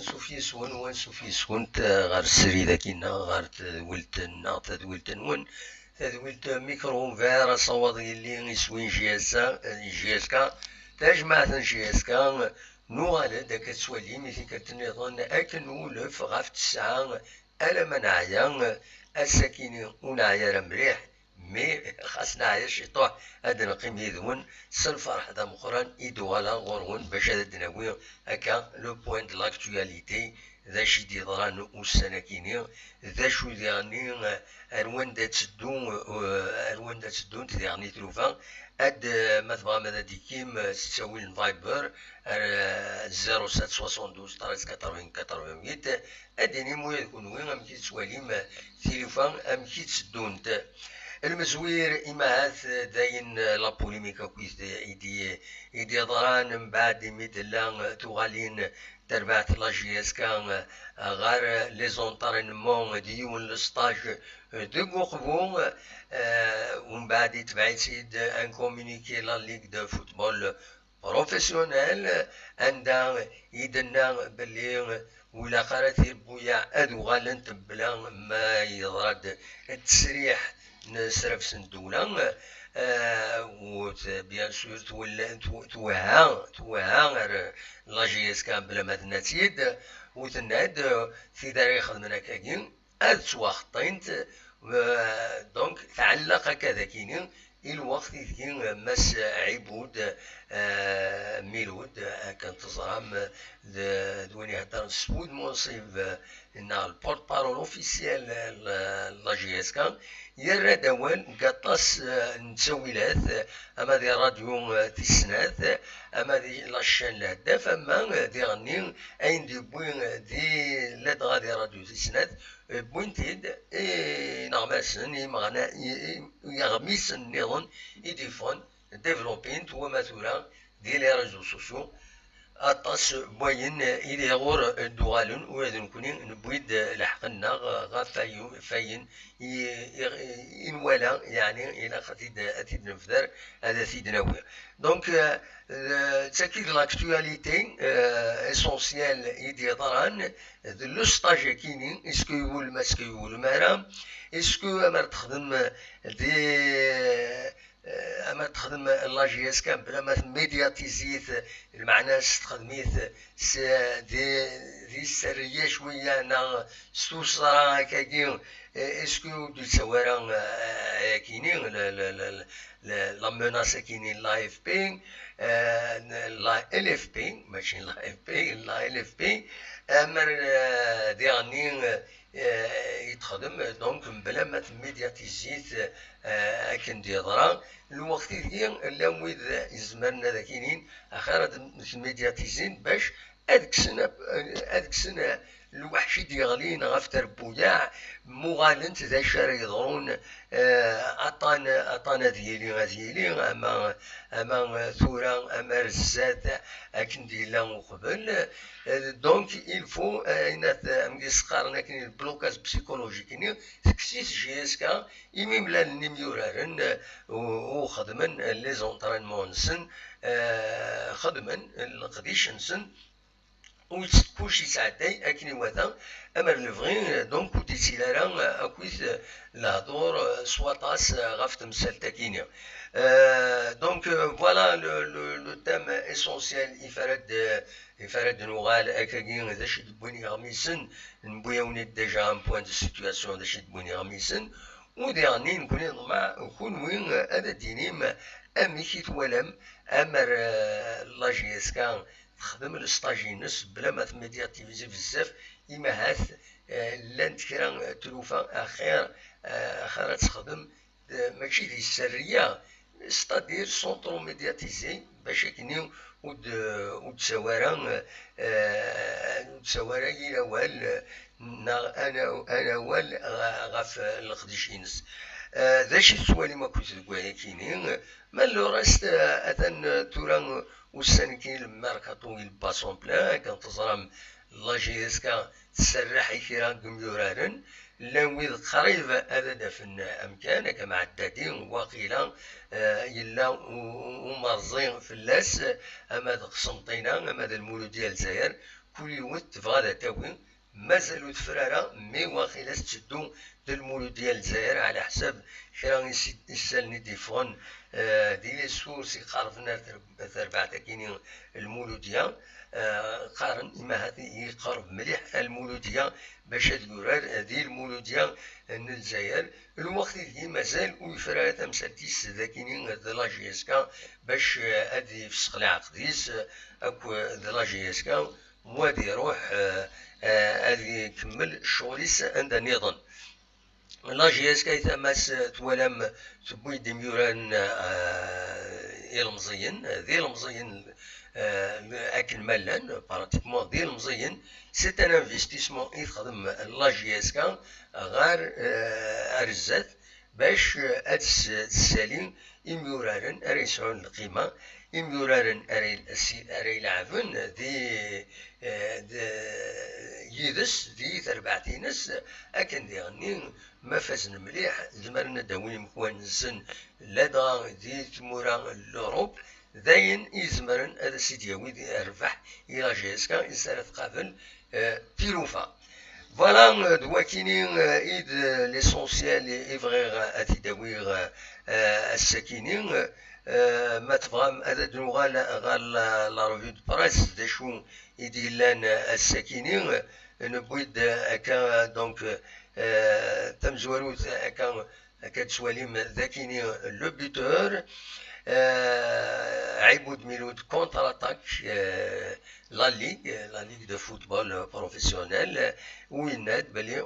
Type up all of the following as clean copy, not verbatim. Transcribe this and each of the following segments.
نسوفي سون ونسوفي سكنت غير السري ذاكينا غير تدولتنا تدولتنون تدولت ميكرو فير صوت اللي يسوين جي اس كا تجمع جي اس كا نوغال داك تسوالي ميثي كتنظن اكن ولف غاف تسعة الا منعيا الساكيني ونعيا مليح مي خاصنا عيا شي طوح هاد نقيم يدون سالفرح دا مخران يدوالا غورغون باش هاد دناوي هكا لو بوين دو لاكتواليتي ذا شي ديضران والسناكيني ذا شو ديغني اروان دا تسدو اروان دا تسدو تديغني تلوفا اد ما تبغى ماذا ديكيم تساوي الفايبر 0772 13 88 اديني مويا يكون وين ام كي تسواليم تليفون ام كي تسدونت المزوير إماث داين لا بوليميكا كويس إيدي ضران من بعد ميدلا توغالين تربعت لا جي اس كان غار لي زونطرينمون ديون لستاج دو قبو ومن بعد تبعت سيد ان كومونيكي لا ليغ دو فوتبول بروفيسيونيل عندها يدنا باللي ولا قراتي بويا ادو غالنت بلا ما يضرد التسريح نسرف سندولا و بيان سور توها لا جي اس كان بلا ما تناتيد وتناد في داري خدمنا كاين اد سواخطينت دونك تعلق كذا كينين الوقت كين مس عبود ميلود كان تزرام دوني هدر سود منصب ان البورت بارول اوفيسيال لا جي اس كان يرى دوال قطاس نتسويلات اما دي راديو تسنات اما دي لاشين الهداف اما دي غني اين دي بوين دي لاد غادي راديو تسنات بوينتيد نغماسن مغنا يغميس النظام يديفون ديفلوبين وما ثورا دي لي ريزو سوسيو اطاس بوين الى غور دوالن وهذا كونين نبويد لحقنا غا فاين ولا يعني الى خديد اتيد نفذر هذا سيدنا ويا دونك تاكيد لاكتواليتي اسونسيال يدي ضران لو ستاج كيني اسكو يقول ما اسكو يقول مارا اسكو امر تخدم دي اما تخدم لا جي اس كان بلا ما ميدياتيزيت المعنى تخدميت دي السريه شويه انا ستوصرا كاين اسكو دو سوارا كاينين لا مناس كاينين لا اف بي لا ال اف بي ماشي لا اف بي لا ال اف بي امر ديغني يتخدم دونك بلا ما تميدياتيزيت اكن ديضرا الوقت ديال لا ويد يزمرنا ذاكينين اخر الميدياتيزين باش هذيك السنه الوحش ديالين غاف تربويا مغالنت ذا شار يضرون اطانا ديالي اما ثورا اما رزات اكن ديلا وقبل دونك il faut اينات امكيس قارنا كاين البلوكاج بسيكولوجيكي تكسيس جي اس كا يميم لا النيميورارن وخدمن لي زونطرينمون سن خدمن القديشنسن وكلشي ساعتين اكني واتا امر لفغي دونك ودي سيلارا اكويث الهضور سواطاس غاف تمثال تاكينيا دونك فوالا لو تام اسونسيال يفرد نوغال اكاكين ذا شي تبوني غميسن نبوياوني ديجا ان بوان دو سيتواسيون ذا شي تبوني غميسن وديرني نكوني مع كون وين هذا دينيم امي كي تولم امر لا جي اس كان تخدم الستاجينس بلا ما تميدياتيفيزي بزاف إما هاث لان كرا تلوفا اخر تخدم ماشي دي السريه ستادير سونترو ميدياتيزي باش كنيو وتسوارا الى وال انا وال غاف القديشينس ذا شي سوالي ما كنت تقول كاينين ما لو راست اثن توران والسنكين الماركاتو الباسون بلا كان تزرم لا جي اس كا تسرح كيرا كميورارن لويد قريب هذا دفن امكان كما عدادين وقيلا يلا ومرزين في اللاس اما قسمطينا اما المولود ديال الجزائر كل يوم تبغى تاوي مازالو تفرارا مي واخيلا تشدو د المولود ديال الجزائر على حساب كرا يسالني ديفون دي لي سورس يقاربنا تربعة كاينين المولودية قارن إما هذه يقرب مليح المولودية باش هاد الوراد هذه المولودية الجزائر الوقت اللي مازال ويفرا تمسالتيس ذاكينين د لاجيسكا باش هادي فسق العقديس اكو د لاجيسكا وادي يروح هادي يكمل الشغليس عند نظام لاجيسكا يتماس توالم تبوي ديميوران المزين ذي المزين اكل ملان براتيكمون ديال المزين سي ان انفستيسمون يخدم لاجيسكا غير ارزات باش هاد السالين يميورارن اري يسعون القيمه يميورارن اري يلعبون دي يدس دي تربعتينس اكن دي غني ما فازن مليح زمرنا داوين مكوانسن لدغا دي تمورا لوروب داين يزمرن هذا سيدياوي دي ربح الى جيسكا يسال تقابل تيروفا فوالا دواكيني ايد ليسونسيال يفغيغ اتيداويغ الساكينين ما تبغى هذا دنوغال غال لا روفي دو بريس دي شو يديلان الساكينين نبويد هكا دونك تمزوروت هكا تسواليم ذاكيني لو بوتور عيبود ميلود كونتر اتاك لا ليغ دو فوتبول بروفيسيونيل وين ناد بلي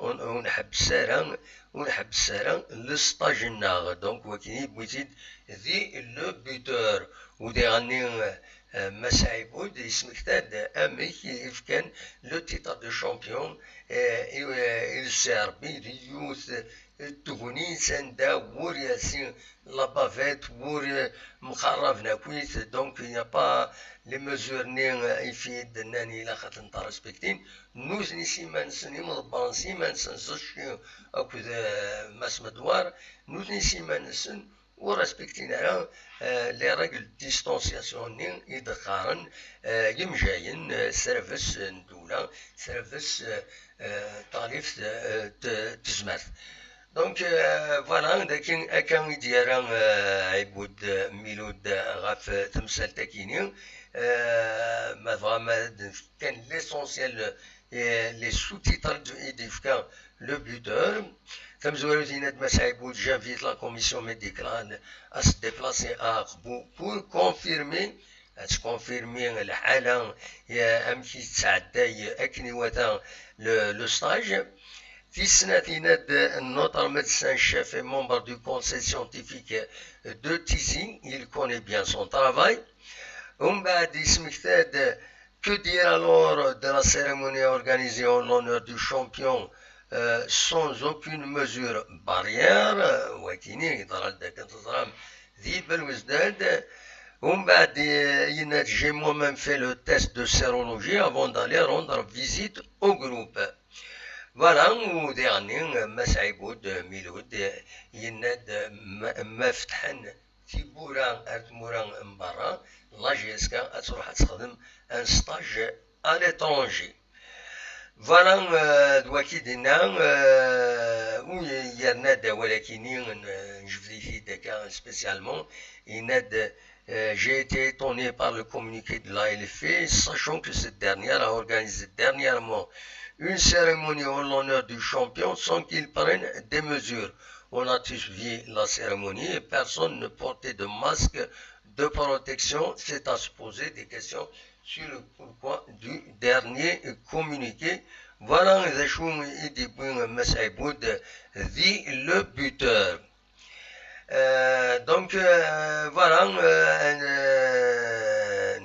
ونحب السارة لسطاج الناغ دونك وكيني بويتيد ذي لو بوتور ودي غني مساعيبود يسمكتاد اميك يفكان لو تيتر دو شامبيون السيربي دي يوث التغني سندا وور ياسين لابافيت وور مخرف ناكويت دونك يا با لي مزور ني يفيد ناني لا خاطر نتا ريسبكتين نوز نسي مانسني مضبان سي مانسن زوشي اكو ماس مدوار نوز نسي مانسن ورسبكتين على لي ريغل ديستونسياسيون ني يدخارن يمجاين سيرفيس ندوله سيرفيس طالف تزمات دونك فوالا لكن اكان يديران عيبود ميلود غاف تمثال تاكيني ما فغاما كان ليسونسيال لي سو تيتر يديفكا لو بوتور كم زوالو دينات مساعيبود جانفيت لا كوميسيون ميديكال à se déplacer à Aqbou pour confirmer الحالة أمكي تسعداي أكني وتا لو ستاج في السنة notre médecin chef et membre du conseil scientifique de Tizi, il connaît bien son travail. ومن بعد يسمكتاد que dire alors de la cérémonie organisée en l'honneur du champion sans aucune mesure barrière وكيني يضرب كتضرب ذي بالوزداد ومن بعد ينات j'ai moi-même fait le test de sérologie avant d'aller rendre visite au groupe. Voilà وديغني مسعيبود ميلود يناد مفتحن في بوران ارتموران من برا لاجيسكا تروح تخدم ان ستاج à l'étranger. فوالا دواكي دينا ويرناد ولكن نجبدي في داكا سبيسيالمون يناد j'ai été étonné par le communiqué de l'ALFE, sachant que cette dernière a organisé dernièrement une cérémonie en l'honneur du champion sans qu'il prenne des mesures. On a tous vu la cérémonie et personne ne portait de masque de protection. C'est à se poser des questions sur le pourquoi du dernier communiqué. Voilà les choses et Massaïboud dit le buteur. Donc voilà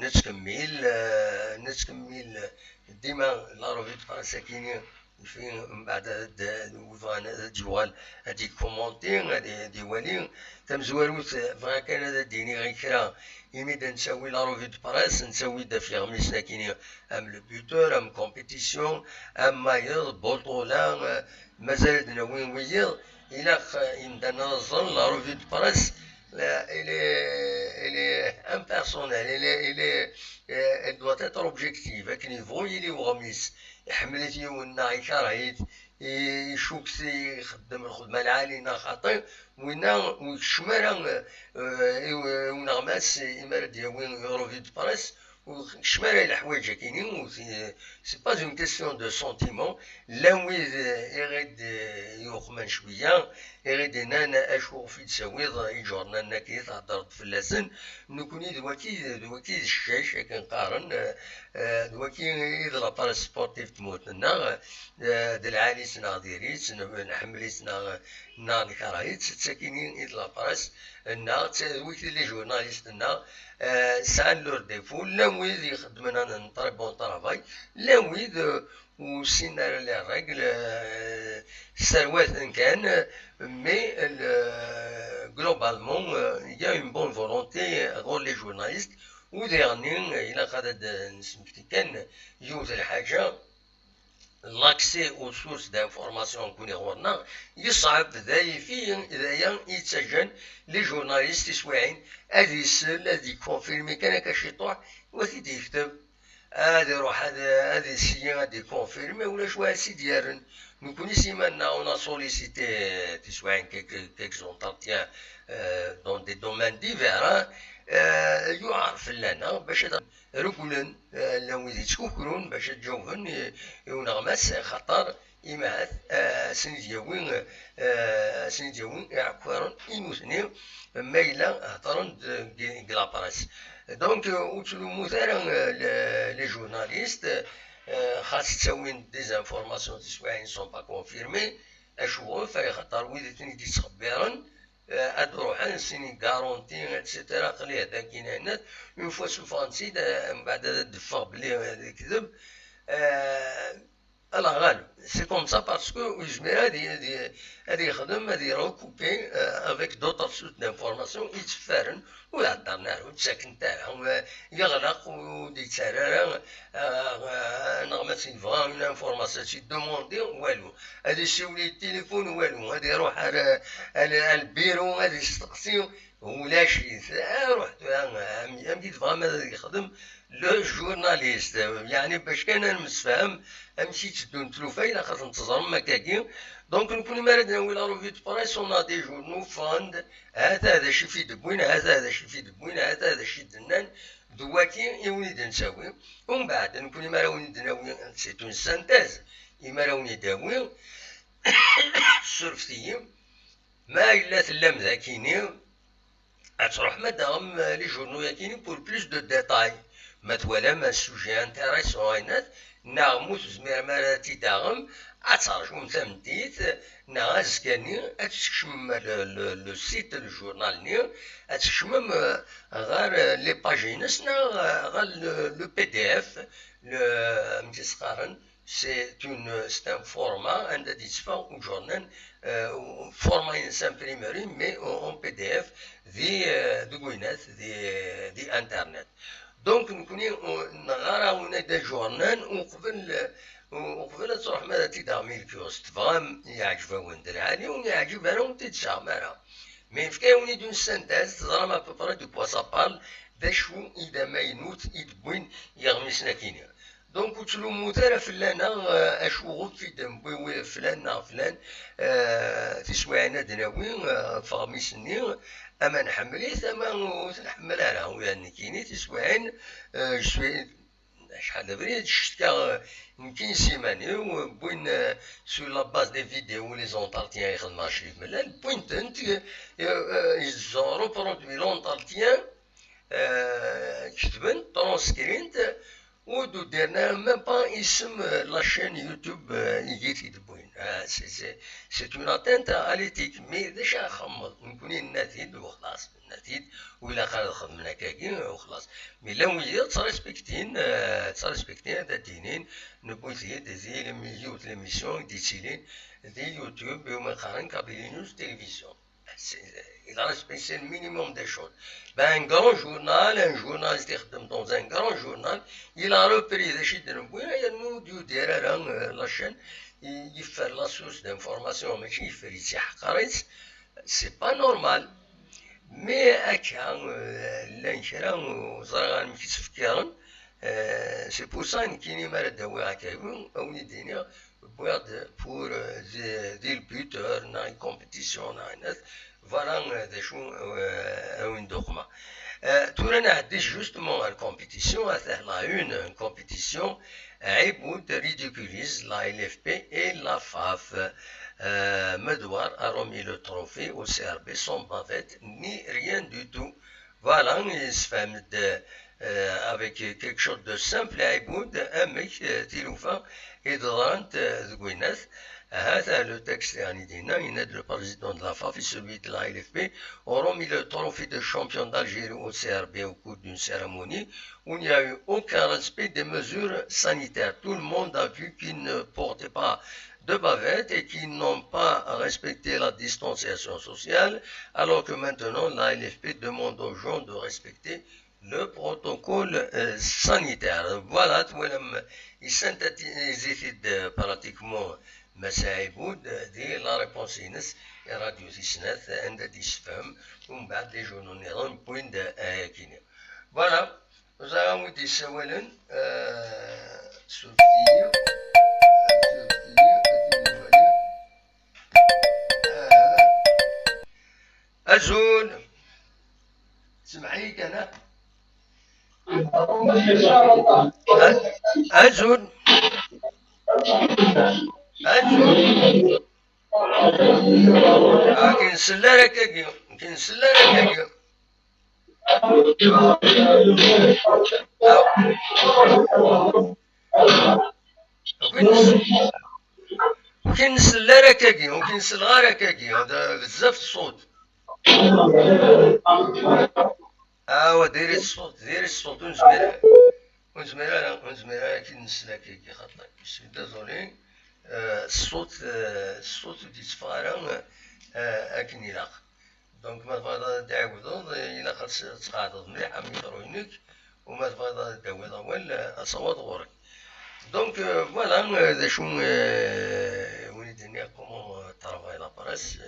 نتكمل ديما لا روفي فرنسا كاينين فين من بعد هاد الجوال هادي كومونتي هادي ديوالين تمزواروت فغا كان هذا ديني غير كرا يميد نساوي لا روفي دو براس نساوي دا في غميسنا كاينين ام لو بوتور ام كومبيتيسيون ام مايض بطولة مازال دنا وين ويض الى يمدانا نظن لا روفي دو براس elle est impersonnelle, elle doit être objective. لكن يبغوا يلي غميس يحملت يونا يكرهيت يشوكسي يخدم الخدمة العالية خاطر وينا وشمرا ونغماس يمرد يوين يوروفي دو بريس وشمرا الحوايج كاينين سي با اون كيستيون دو سونتيمون لا ويد يغيد يوخمن شويه يغيد انا اشوف في تساويض يجورنا انك تهضرت في اللسن نكوني دواكي الشاش كنقارن دواكي لا بار سبورتيف تموت لنا العاليس ناضيريت نحمليت نا الكراهيت تساكينين لا باراس نا ويك لي جورناليست نا سان لور ديفو لا ويد يخدمنا نطري بون طرافاي لا ويد وسينا لي الرجل ثروات كان مي globalement il y a une bonne volonté غور لي جورناليست وديرني الى قاعد نسمفتي كان يوز الحاجه l'accès aux sources d'information كوني غورنا يصعب ذايا يتسجن لي جورناليست يسواعين هذه يسال هذه يكونفيرمي كان هكا شي طوح وثيد يكتب هذا يروح هذا السي هذا يكونفيرمي ولا شويه سي ديالن نكوني سيمانا اون سوليسيتي تسواعين كيك زونتارتيان دون دي دومين ديفير يعرف لنا باش ركلا لو يتشكرون باش تجاوبن ونغمس خطر إماث سندياوين يعكرون إنوثني ميلا هطرن كلابراس دونك وتلو مثلا لي جورناليست خاص تسوين ديزانفورماسيون تسواعين سون با كونفيرمي اشوفو فاي خطر ويدتني تخبرن ادروحان سيني غارونتي اتسيتيرا قلي هذا كاين اون فوا سوفانسي من بعد دفع بلي هذا كذب الله غالب سي كوم سا باسكو يجمر هادي يخدم هادي يروكوبي افيك دوطر سوت دانفورماسيون يتفارن ويهضرنا له تساكن تاعهم يغلق ويتسرر نغمة يبغى اون انفورماسيون يدوموندي والو هادي يسولي التليفون والو هادي يروح على البيرو هادي يستقسي ولا شي رحت امدي تبغى ماذا يخدم لو جورناليست يعني باش كان نسفهم امشي تدون تلوفايل خاص نتظرم مكاكين دونك نكون ماردنا ولا روفي دو بريس اون دي جورنو فاند هذا شي في دبوين هذا شي في دبوين هذا شي دنان دواكي يوليد نساوي ومن بعد نكون ما راوني دناوي سي اون سانتيز ما راوني داوي سورفتي ما الا تلام ذاكيني تروح مدام لي جورنو ياكيني بور بلوس دو ديتاي ما توالى ما سوجي انتيريسون هاينات ناغمو تزمير مراتي داغم اترجم تمديت ناغاز كاني اتشكشم لو سيت الجورنال ني اتشكشم غير لي باجينس غير لو بي دي اف متسقارن سي ان فورما عندها تدفع وجورنال فورما ينسامبريمري مي اون بي دي اف دي كوينات دي انترنت دونك نكوني نغاراونا دا جورنال وقبل تروح ماذا تدعمي الكيوست تبغى يعجبون درعاني ويعجب انا وتدشع معنا مي فكاوني دون سانتاز تزرم ابوبرا دو بوا سابال داشو اذا ما ينوت يدبوين يغمسنا كينيا دونك وتلو موتارا فلانا اشو غوت في دم فلان فلان تسواعنا دناوي فغميسني اما نحمليت اما نحملها لها ويعني كيني تسواعين شوي شحال بريد شتا يمكن سيماني وبوين سو لا باز دي فيديو لي زونتارتيان يخدم شي ملال بوينتنت يزورو برودوي لونتارتيان كتبن ترونسكرينت ودو درنا ميم با اسم لاشين يوتيوب يجي يدبوين سي اون اتنت اليتيك مي ديجا خمض نكوني النتيد وخلاص النتيد ولا قال خدمنا كاكين وخلاص مي لو هي تريسبكتين هذا الدينين نبوثي دي لي ميليو د ليميسيون ديتيلين دي يوتيوب وما قارن كابيلي نيوز تلفزيون il respecte le minimum des choses. Ben, un grand journal, un journaliste qui est dans un grand journal, il a repris des chiffres de nous. Il y a nous, du derrière la chaîne, il fait la source d'information, mais il fait ici, c'est pas normal. مي هكا لان كرا وزرا مكيتفكرن سي بور سا كيني ما داوي هكا اوني دينيا بواد بور دي البوتور نا كومبيتيسيون نا ناس فوالا دا شو وين دوخما تورا نعدي جوستمون الكومبيتيسيون لا اون كومبيتيسيون عيبود ريديكوليز لا ال اف بي اي لا فاف Medouar a remis le trophée au CRB sans bavette ni rien du tout. Voilà, il se fait avec quelque chose de simple à Iboud, un mec Tiloufa et de Rant de Gwyneth. Le texte est anidina, il est le président de la FAF et celui de la LFP ont remis le trophée de champion d'Algérie au CRB au cours d'une cérémonie où il n'y a eu aucun respect des mesures sanitaires. Tout le monde a vu qu'ils ne portaient pas de bavettes et qui n'ont pas respecté la distanciation sociale, alors que maintenant la LFP demande aux gens de respecter le protocole sanitaire. Voilà, il synthétise pratiquement مساعبود دي لا ريبونس ينس راديو تيسنات عند دي سفام ومن بعد لي جونو نيرون بوين دا كينيا فوالا زعما ودي سوالن سوفتيو أزول سمعيك أنا أزول أزول كنسلا ركاكي كنسلا ركاكي وكنسلا ركاكي وكنسل غير ركاكي هذا بزاف الصوت ديري الصوت ونزميرها كنسلا كي خاطر سي ديزولي الصوت ديتفارا اكن يلاق دونك ما تبغى تعاودو الا خاص تقاعد مليح ميكروينك وما تبغى تعاود اول اصوات غورك دونك فوالا ذا شو وليدني كومون ترافاي لا بريس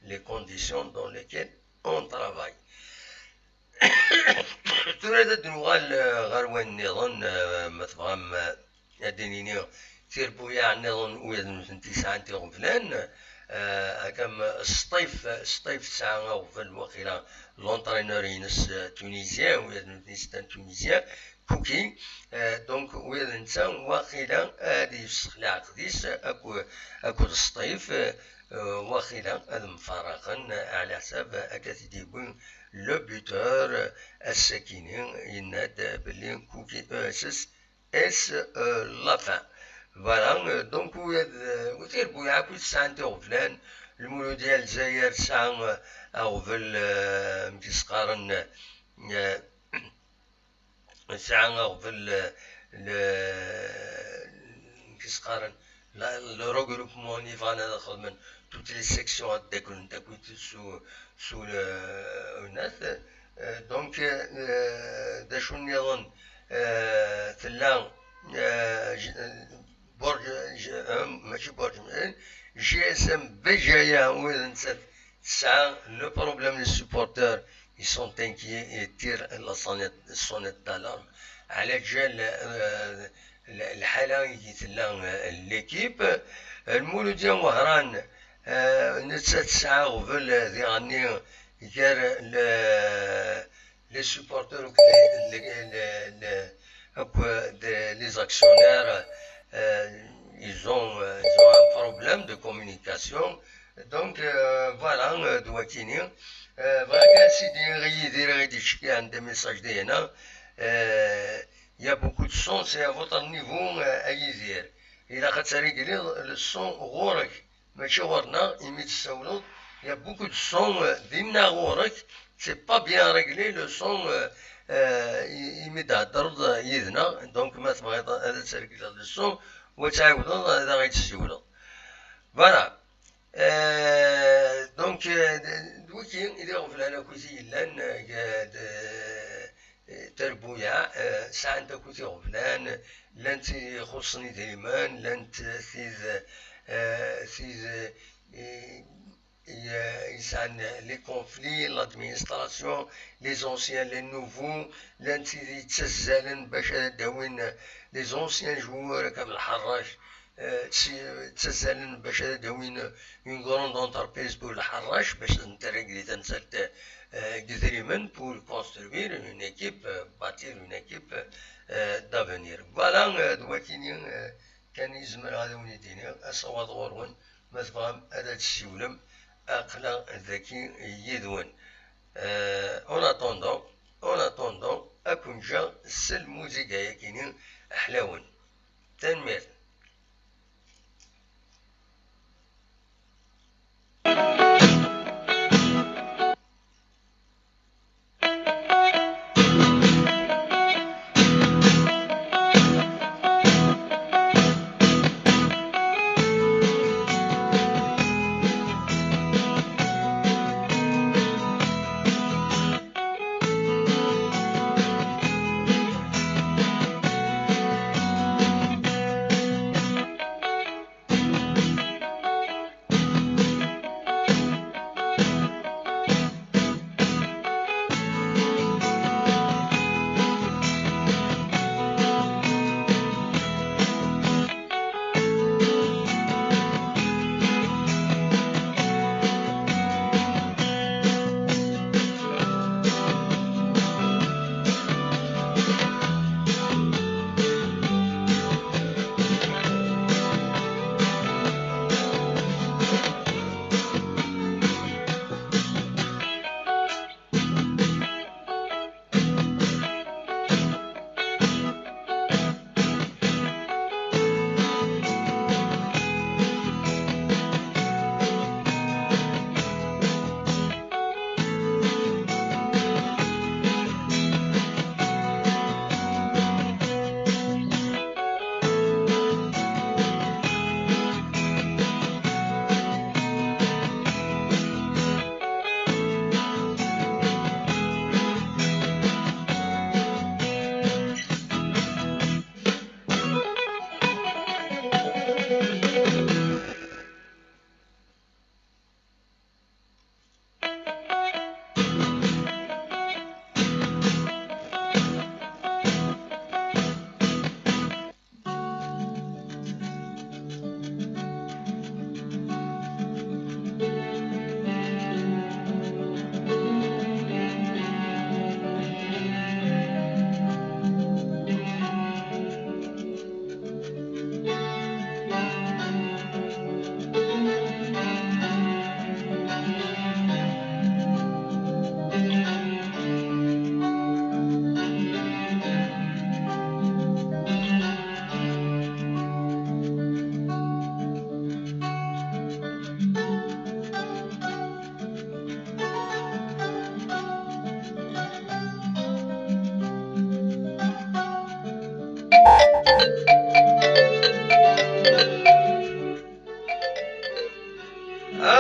les conditions dans lesquelles on travaille. تريد نوال غروة النظام مثلا الدينية تيربويا عن النظام ويد تسعة غفلان كم الصيف ساعة غفل وخيرا لونترينور ينس تونيزيان ويد نيستان تونيزيان كوكي دونك ويد نتا وخيرا هادي السخلة عقديس أكو الصيف وخيرا المفارقا على حساب أكاتيديبون le buteur السكيني يناد بلي كوكي اس لا فان فوالا دونك وثير بويا كل ساعة غفلان المولود ديال الجزائر ساعة غفل مكيسقارن ساعة غفل مكيسقارن le regroupement niveau de toutes les sections sous le net donc دا شو نظن ثلا برج ماشي برج جي اس ام بجايا وين ساعة le problème les supporters ils sont inquiets et tirent la sonnette d'alarme على جال الحالة يتلا ليكيب المولودية وهران نتسات ساعة غفل ذي غني غير لي سوبورتور les actionnaires ils ont un problème de communication donc voilà doit كيني فهكا سيدي غيدير شكي عند ميساج ديالنا il y a beaucoup de sons, c'est à votre niveau à Yizir. Il a le son غورك ماشي غورنا يميت السولوط. Il y a beaucoup de sons دينا غورك. C'est pas bien réglé le son يميت هدر يذنا. Donc ما تبغي هذا تسرقل le son وتعاود هذا غيتسولو. Voilà. Donc دوكي إذا غفلنا كوزي لان تربويا ساعة كوتي غفلان لانت خصني دايما لانت ثيز les conflits, l'administration, les anciens, les nouveaux, les anciens joueurs comme le Harrach, une grande entreprise pour le Harrach, pour construire une équipe, bâtir une équipe d'avenir. Voilà, كان يزمر هذا ونيديني أصوات غورون مثلا هذا الشيولم أقلا ذكي يدون en attendant أكون جا سل موسيقى يكيني أحلاون تنمير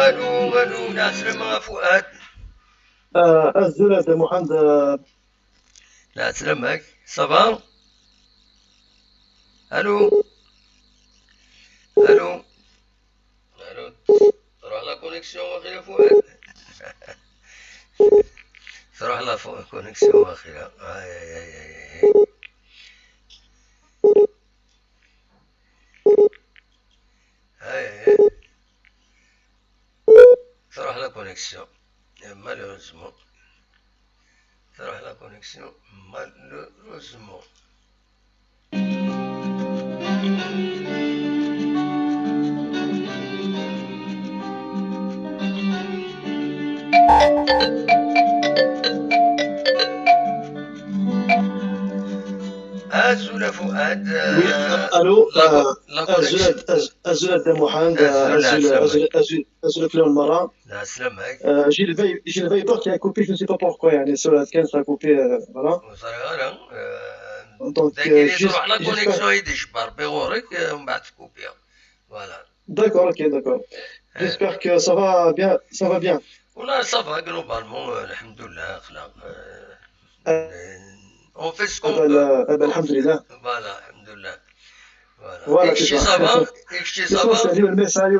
الو العسلامة فؤاد الزلة محمد العسلامة صافا الو الو الو تروح لا كونيكسيون واخيرا فؤاد تروح لا كونيكسيون واخيرا تروح la connexion. Malheureusement. تروح la connexion. Malheureusement. أزول فؤاد الو أزول محمد أزول كلام المرة j'ai le Viber qui a coupé, je ne sais pas pourquoi يعني sur la scan ça a coupé voilà donc تروح la connexion يدشبر بغورك ومن بعد تكوبيها voilà d'accord ok d'accord j'espère que ça va bien والله ça va globalement alhamdoulilah خلاق on fait ce qu'on peut alhamdoulilah voilà alhamdoulilah voilà ça va le message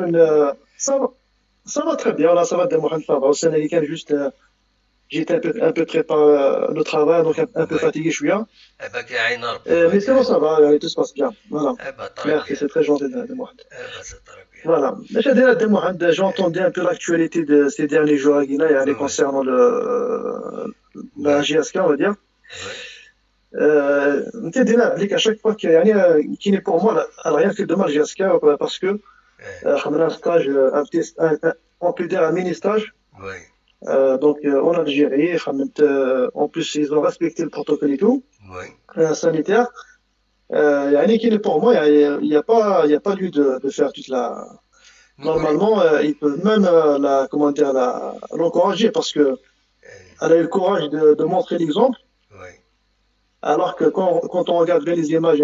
ça va Ça va très bien, là, ça va, Mohamed, ça va. Au Sénégal, juste, j'étais un peu près par le travail, donc un peu Oui. fatigué, je suis là. Eh ben, كيعين ربي Mais واك. sinon, ça va, tout se passe bien. Voilà. Eh ben, très Merci, bien. c'est très gentil de Mohamed. Eh ben, c'est très bien. Voilà. Mais de Mohamed, j'ai entendu un peu l'actualité de ces derniers jours à Guinée, Oui, concernant la oui, GSK, on va dire. oui, انت دينا عليك à chaque fois qui n'est pour moi rien que demain GSK parce que un stage on peut dire un mini stage oui, donc en Algérie en plus ils ont respecté le protocole et tout oui. sanitaire qui n'est pour moi il y a pas lieu de faire toute la Nous connaissons. normalement ils peuvent même la comment dire l'encourager parce que elle a eu le courage de montrer l'exemple. Oui. Alors que quand on regarde bien les images,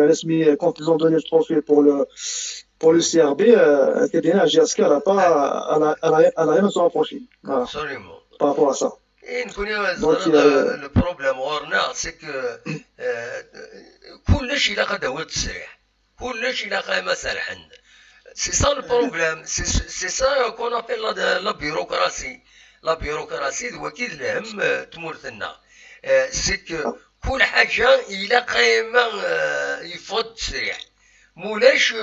quand ils ont donné le trophée pour le CRB, Kedina GSK, elle a rien à se rapprocher. Voilà, Absolument. par rapport à ça. Et nous Donc, connaissons le problème ورنا c'est que كلش إلا قد هو التسريح كلش إلا قايمة سرحن. C'est ça le problème, c'est ça qu'on appelle la bureaucratie. La bureaucratie هو كي الهم تمورتنا. C'est que كل حاجة إلا قايمة يفوت التسريح. مولاش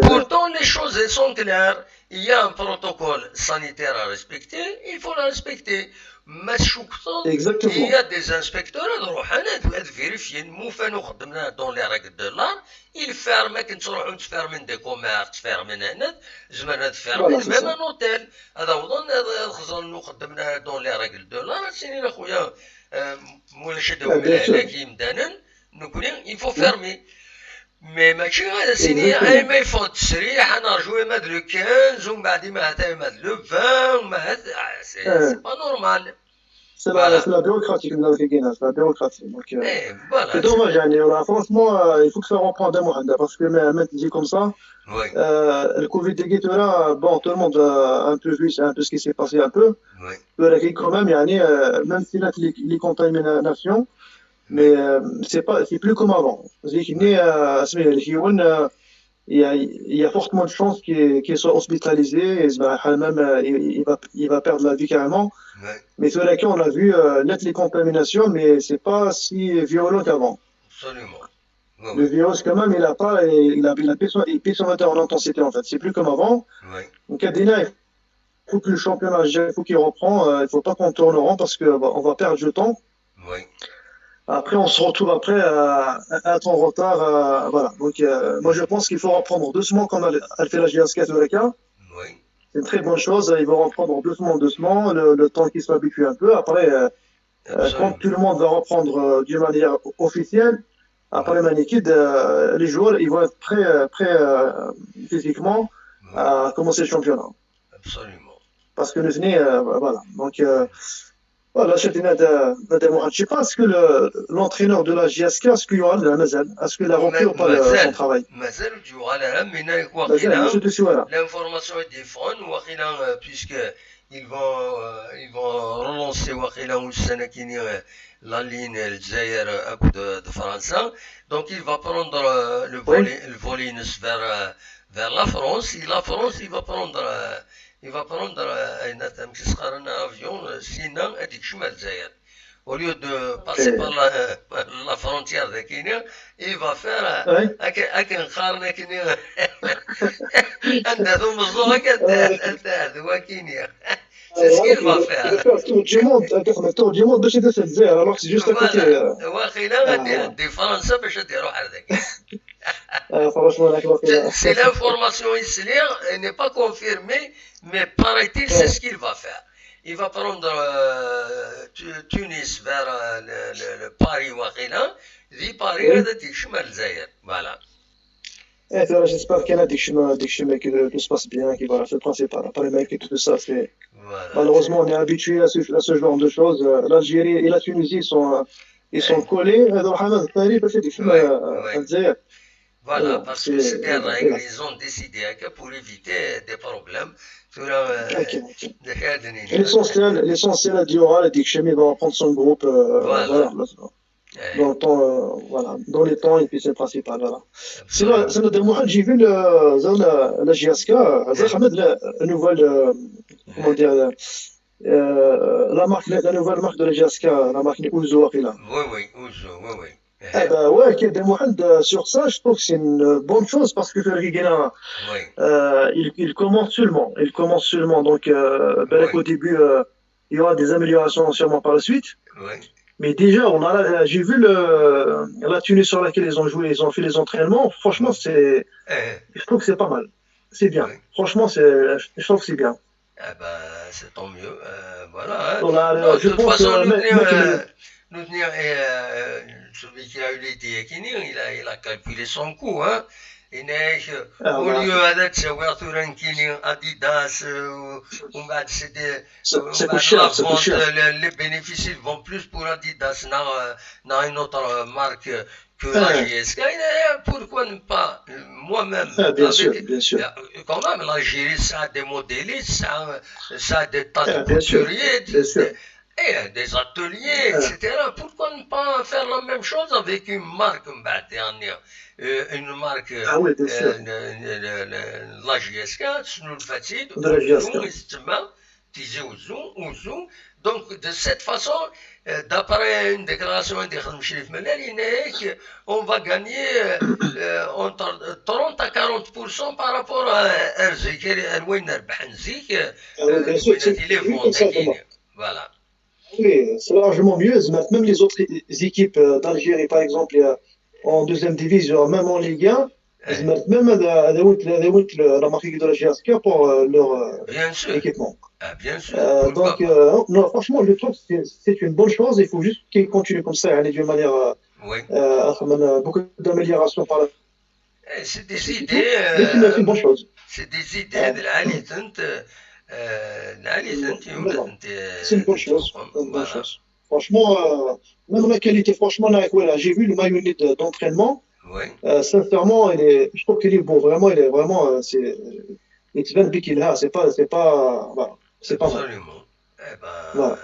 pourtant les choses sont claires. Il y a un protocole sanitaire à respecter, il faut le respecter. ما تشوكتو il y a des inspecteurs نروح انا vérifier مو فانو خدمنا دون لي ريغل دو لار il ferme ما كنت نروحو نتفيرمين دي كوميرس تفيرمين هنا زعما تفيرمين ميم ان اوتيل هذا وظن هذا خزن خدمنا دون لي ريغل دو لار سيني اخويا مولاش دوم هناك يمدانا نقول il faut fermer. مي ماشي هذا سيني اي ما يفوت التسريح انا رجوي ماد لو 15 ومن بعد ما هتا ماد لو 20 ما سي با نورمال. C'est la bureaucratie que nous avons fait, c'est la bureaucratie. Donc, c'est dommage, franchement, il faut que ça reprenne d'un mois, parce que maintenant, dit comme ça, Oui. Le Covid est là, bon, tout le monde a un peu vu, c'est un peu ce qui s'est passé un peu. Oui. Quand même, même si là, les contaminations, mais c'est plus comme avant. Il y a fortement de chances qu'il soit hospitalisé et même il va perdre la vie carrément. Oui. Mais sur laquelle on a vu net les contaminations, mais c'est pas si violent qu'avant. Absolument. Oui. Le virus quand même, il pèse son en intensité en fait. C'est plus comme avant. Oui. Donc Adina, il faut que le championnat, il faut qu'il reprend. Il faut pas qu'on tourne rond parce que on va perdre du temps. Oui. Après, on se retrouve après à être en retard. Voilà. Donc, moi, je pense qu'il faut reprendre doucement comme elle fait la GSK sur le cas. Oui. C'est une très bonne chose. Ils vont reprendre doucement, le temps qu'ils s'habituent un peu. Après, quand tout le monde va reprendre d'une manière officielle, après le Manikid, les joueurs, ils vont être prêts physiquement à commencer le championnat. Absolument. Parce que nous venons, voilà. Donc, voilà, je ne sais pas, est-ce que l'entraîneur de la GSK, est-ce qu'il y aura est-ce qu'il a rempli ou pas son travail? L'information est défendue, puisqu'ils vont relancer la ligne de France. Donc il va prendre le volet vers la France. Et la France, il va prendre un avion, sinon, au lieu de passer par la frontière de Kenya, il va faire c'est ce qu'il va faire. Il va faire le tour du monde, alors que c'est juste à côté. C'est l'information ici, elle n'est pas confirmée, mais paraît-il, c'est ce qu'il va faire. Il va prendre Tunis vers le Paris Wakila, dit Paris, voilà. J'espère qu'il y en a des chemins que tout se passe bien, qui va se passer par les mecs et tout ça. Malheureusement, on est habitué à ce genre de choses. L'Algérie et la Tunisie ils sont collés. Voilà, parce que c'est des règles, ils ont décidé que pour éviter des problèmes. L'essentiel à Diora, la Dikchemi va reprendre son groupe. Voilà. dans le temps, voilà, dans les temps et puis c'est le principal, voilà. Sinon, absolument. ça m'a demandé, j'ai vu la GSK, Ahmed, la nouvelle, comment dire, la nouvelle marque de la GSK, la marque Ouzo, là. Oui, oui, Ouzo, oui, oui. Eh ben ouais, qu'il y ait des Mohamed sur ça, je trouve que c'est une bonne chose parce que Ferguina, Oui, il commence seulement. Il commence seulement. Donc, ben, oui, au début, il y aura des améliorations sûrement par la suite. oui. Mais déjà, j'ai vu la tenue sur laquelle ils ont joué, ils ont fait les entraînements. Franchement, je trouve que c'est pas mal. C'est bien. Oui. Franchement, je trouve que c'est bien. Ah ben, c'est tant mieux. Voilà. Hein. Donc là, Non, de je toute pense, façon, mec, celui qui a eu les Diakini, il a calculé son coût. Hein. Au bah, lieu d'être sur Rankini, Adidas, ça coûte la cher, ça coûte vente, cher. les bénéfices ils vont plus pour Adidas dans une autre marque que la Ah, GSK. Pourquoi ne pas moi-même bien sûr, avec bien sûr. quand même l'Algérie ça a des modélistes, ça a des tas de Bien sûr, couturiers, bien sûr. et des ateliers, Ah, etc. Pourquoi ne pas faire la même chose avec une marque dernière, une marque oui, bien sûr. la GSK, nous le faisons, De la GSK. Ouzou, justement, disait Ouzou. Donc, de cette façon, d'après une déclaration de Khalm Melali, on va gagner entre 30 à 40% par rapport à Erzik, Ah oui, bien sûr, c'est mieux comme ça, vraiment. voilà. Oui, c'est largement mieux. Même les autres équipes d'Algérie, par exemple, en deuxième division, même en Ligue 1, ils Eh, mettent même la marque de la GSK pour leur bien sûr, équipement. bien sûr, pourquoi Donc, pas. non, franchement, je trouve que c'est une bonne chose. Il faut juste qu'ils continuent comme ça, aller d'une manière, Oui. beaucoup d'améliorations par la C'est des suite et tout. idées, Mais c'est une bonne chose. c'est des idées Euh, de العالي تنت العالي تنت voilà. يولد انت C'est une bonne chose. نتوقع C'est une bonne voilà chose. Franchement, même la qualité, franchement, là, voilà, j'ai vu le maillot d'entraînement. oui Sincèrement, je trouve qu'il est beau. Vraiment, il est vraiment, it's very big, voilà, c'est pas mal. absolument eh ben Voilà.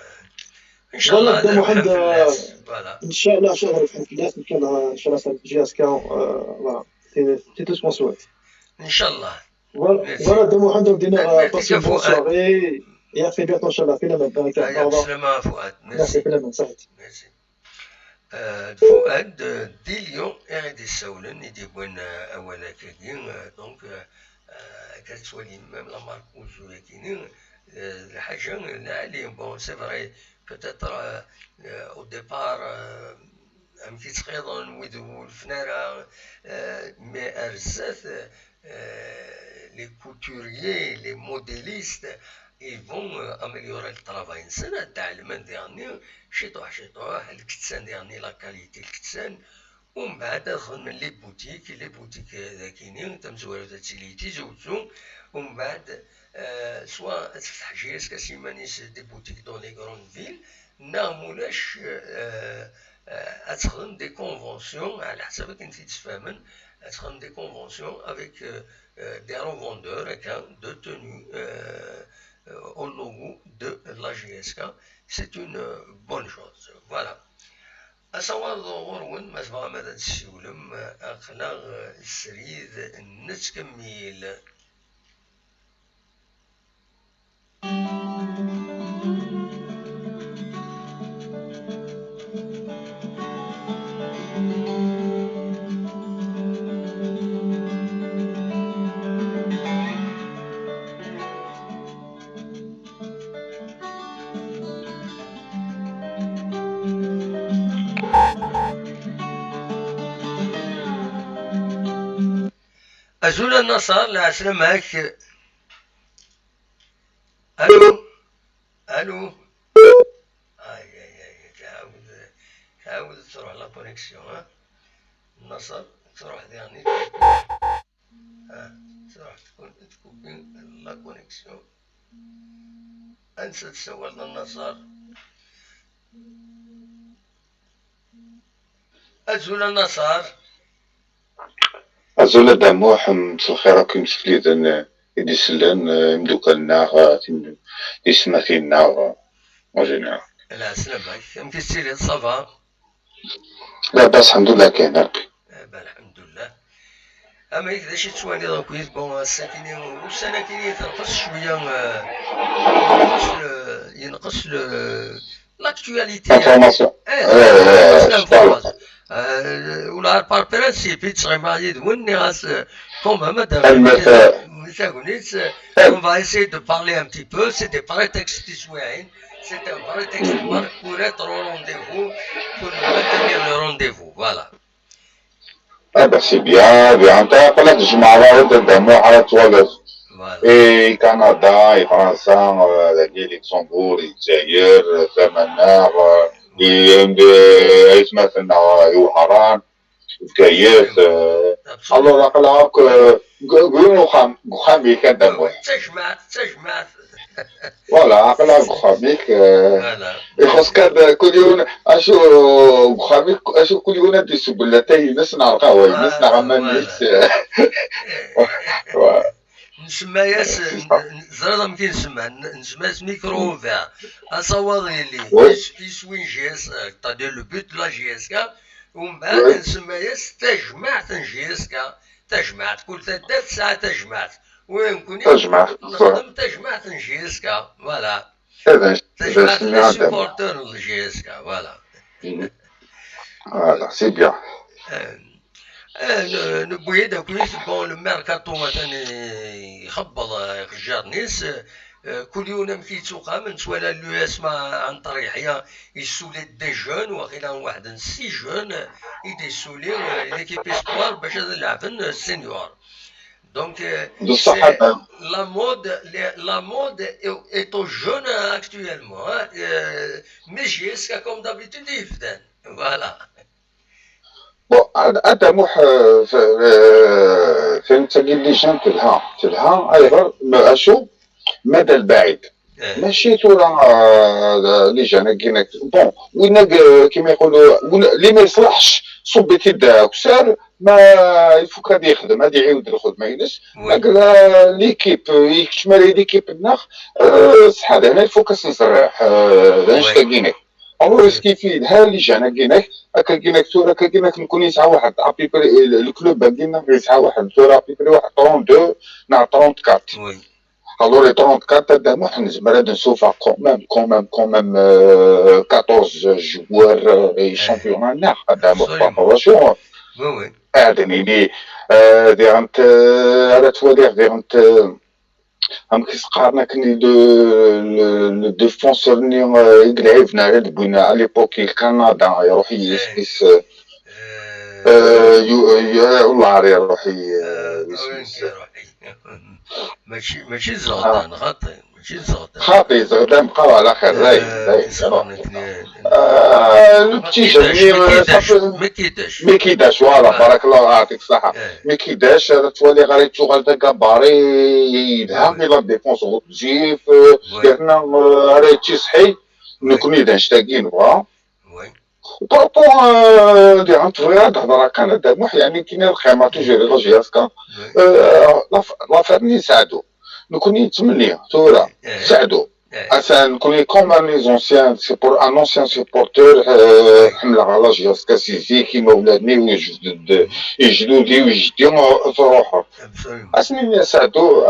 ان شاء Voilà, الله de نربح Mohamed, في الناس voilà Inch'Allah, Inch'Allah, Inch'Allah, ça GSK, voilà. C'est tout ce qu'on souhaite. ان شاء الله Voilà, ميرسي de Mohamed, on va نعطيك passer une bonne فؤاد soirée. Et à très bientôt, Inch'Allah. Fais la même, هيا au revoir. بسلامة فؤاد Merci, ميرسي fais la même, ça va. ميرسي فؤاد دي اليوم غادي يسولن يجيبون اولا كاين دونك كتولي ميم لا مارك اوزو كاينين الحاجه اللي بون سي فري بوتيتر او ديبار ام كيتقيضون ويدو الفنانه مي ارزات les couturiers, les modélistes, ils vont améliorer le travail. نسنا تاع المن ديرني شطوح الكتسان ديرني لا كاليتي الكتسان ومن بعد دخل من لي بوتيك ذاكينين تمزوالو تاتيليتي زوجو ومن بعد سوا تفتح جيس كاسيمانيس دي بوتيك دون لي غرون فيل نامولاش تخدم دي كونفونسيون على حسابك انت تفهمن تخدم دي كونفونسيون افيك des revendeurs de tenues au logo de la GSK. C'est une bonne chose. Voilà. أصور غرون ما تبغى ماذا تسولم أخلاق السريد نتكمل أزول النصر العسلة معك ألو ألو أي تعاود تروح لا كونيكسيون ها النصر تروح يعني تروح تكون لا كونيكسيون أنسى تسوى النصر أزول النصر أزول دموح مسخيرك مسفليدن إدي سلان مدوك النار يسمى في النار en général. لا سلامك يمكن تسيري صافا لا بس الحمد لله كاين ربي. الحمد لله. اما كذا شي تواني دونك بون الساكنين والسنه كاين تنقص شويه ينقص لاكتواليتي انفورماسيون. ينقص لانفورماسيون ولا بار برانسيب تسغي معايا دوني غاس كومام on va essayer de parler un petit peu, c'est des prétextes تسويعين, c'est un prétexte pour être au rendez-vous, pour maintenir le rendez-vous, voilà. Ah ben c'est bien, bien. T'as pas la تجمع بعض تدموا على توالف. Et Canada, et France, les Luxembourg, les Zaïre, Fermanagh, et مثلا يوهران, Fkayet. Alors là, قولوا خامي كدموا. تجمعت. Voilà, عقلها بخاميك. يخص كذا كل يوم أشو بخاميك أشو كل يوم ندي سبلتي نسنا القهوة نسنا عمانيس. نسمياس زرنا مكين نسمياس ميكروفير أصوضي اللي يسوي جيس تادير لو بوت لا جيسكا ومن بعد نسمياس تجمعت جيسكا تجمعت كل 3 ساعات تجمعت وين كوني نخدم تجمعت جيسكا فوالا تجمعت لي سيبورتور جيسكا فوالا فوالا سي بيان. نبوي داك بون لو ميركاتو مثلا يخبط خجار نيس كل يوم كيتسوق من سوالا لو اس عن طريق حيا يسولي دي جون واخيلا واحد 6 جون يدي سولي ليكيب اسبوار باش نلعبن السينيور. Donc, la mode est aux jeunes actuellement. Mais JSK comme d'habitude, voilà. Bon, هذا موح فين تلقي لي جان تلها ايضا اشو مدى البعيد ماشي تورا لي جان كينا بون وين كيما يقولوا اللي ما يصلحش صبيتي داك سار ما يفوك غادي يخدم غادي يعاود الخدمه ينس ليكيب يكمل ليكيب الناخ شحال هنا يفوكس نصرح باش تلقيناك Alors, ce qui fait, les jeunes, نكون يسعى واحد الكلوب باقينا يسعى واحد 32 نا 34. Alors les 34 تدامو حنا زعما نشوفها quand même 14 joueurs et championnat ناخ تدامو فورماسيون. وي هادني ديرنت على توالير ديرنت هم كيسقارنا كني لو ديفونسور ني يلعبنا غير بوينا على ليبوك كندا يروح يسقيس والله يروح يسقيس ماشي زغدان خاطي زغدان بقاو على خير راي لو بتي جاني مي كيداش فوالا بارك الله يعطيك الصحة مي كيداش توالي غادي تشوغل دا كاباري يدها لا ديفونس اوبجيف درنا راهي تيصحي نكون اذا شتاقين فوا بروبون ديرنت فغيا تهضر كان داموح يعني كاين الخيمة توجي لا جياسكا لافير يساعدو نكون يتمنى تورا ساعدو عشان نكون كوم لي زونسيان سيبور ان انسيان سيبورتور حمل على جياسكا سيزي كيما ولادني وجدودي وجدي في روحهم اسني اساعدو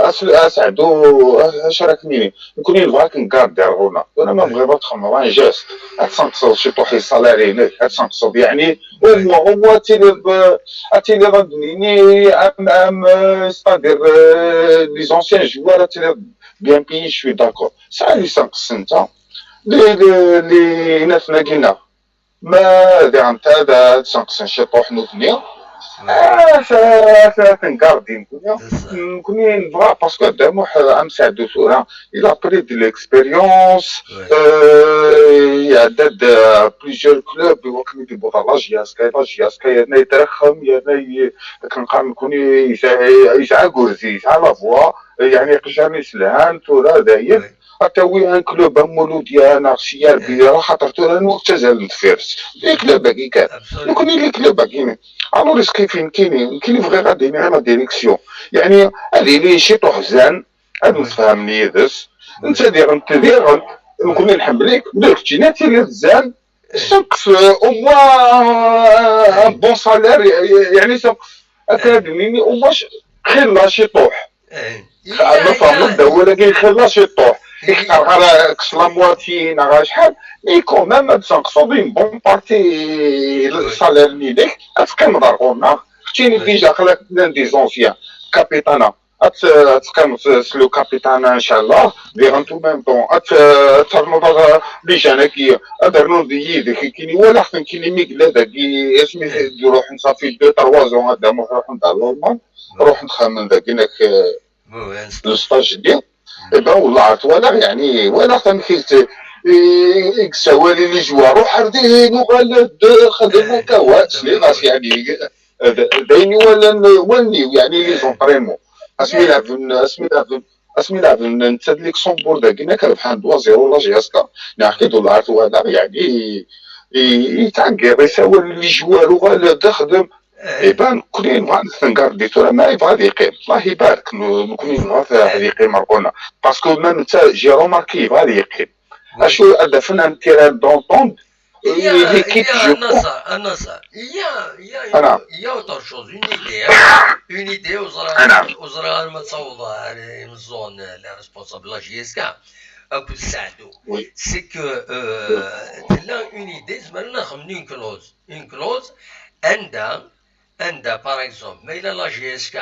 اش راكني نكون نبغاك نكاردي رونا انا ما بغي بتخمر ان جيست اتسنقص شي طوحي سالاري لك اتسنقص يعني هو تيلي غادني ام ستادير لي زونسيان جوار تيلي bien payé, je suis d'accord. Ça, les 5 ans, les 9 ناقينا ما دعمتها 5 شي طوح نوثنيا تنكاردي نكوني نبغى باسكو داموح عم سعدو سورا il a pris de l'expérience يعدد بليزيور كلوب وكان يديروا لا جياسكا يا يترخم يا كنقارن نكون يسعى كورزي يسعى لافوا يعني قشرني سلهان تورا داير اتاوي ان كلوب مولوديا نارشيال بيرا خاطر تورا الوقت تزال فيرس لي كلوب كي كان نكون لي كلوب كاين الو ريسكي فين كاين فغي غادي لا ديريكسيون يعني هذه لي شي طحزان هاد نفهمني دس انت دير نكون نحمليك درك جيناتي لي الزان سنقص او موان ان بون سالير، يعني سنقص اكاديمي او مواش خير شي طوح نفهم نبدا، ولكن خير شي طوح يختار غير كس لا مواتي غير شحال مي كومام تنقصو بين بون بارتي السالير اللي ليك تقيم داركونا ختيني ديجا خلاك دي زونسيان كابيتانا تقيم لو كابيتانا ان شاء الله دير ان تو ميم طون ترنوض لجانا كي درنو دي يدك كيني ولا حسن كيني ميكلا داك اسمي يروح نصافي 2 3 زون هذا نروح ندار لورمان نروح نخمم داك هناك لو ستاج ديال ايبا والله عرفت ولا يعني ولا تنخيلت السوالي اللي جوا روح ردين وغلد خدمو كواس لي ناس يعني دايني ولني يعني لي زونطرينمون اسمي لعب نتسد ليكسمبور داك هناك ربح 2-0 ولا جياسكا نحكي والله عرفت ولا يعني يتعنقر يساوي اللي جوا وغلد خدم يبان كوني نبغى نكارديتو راه ما يبغى يقيم الله يبارك كوني نبغى يقيم ربنا باسكو ميم نتا جي روماركي يبغى يقيم اشو ادفنا نتيران دونطوند l'équipe je النصر il y a autre chose une idée وزرا المتصوضة على الزون لي ريسبونسابل لا جي اس كا اكو تساعدو سي كو تلا اون ايدي زعما نخمم اون كلوز عندها par exemple mais il a la GSK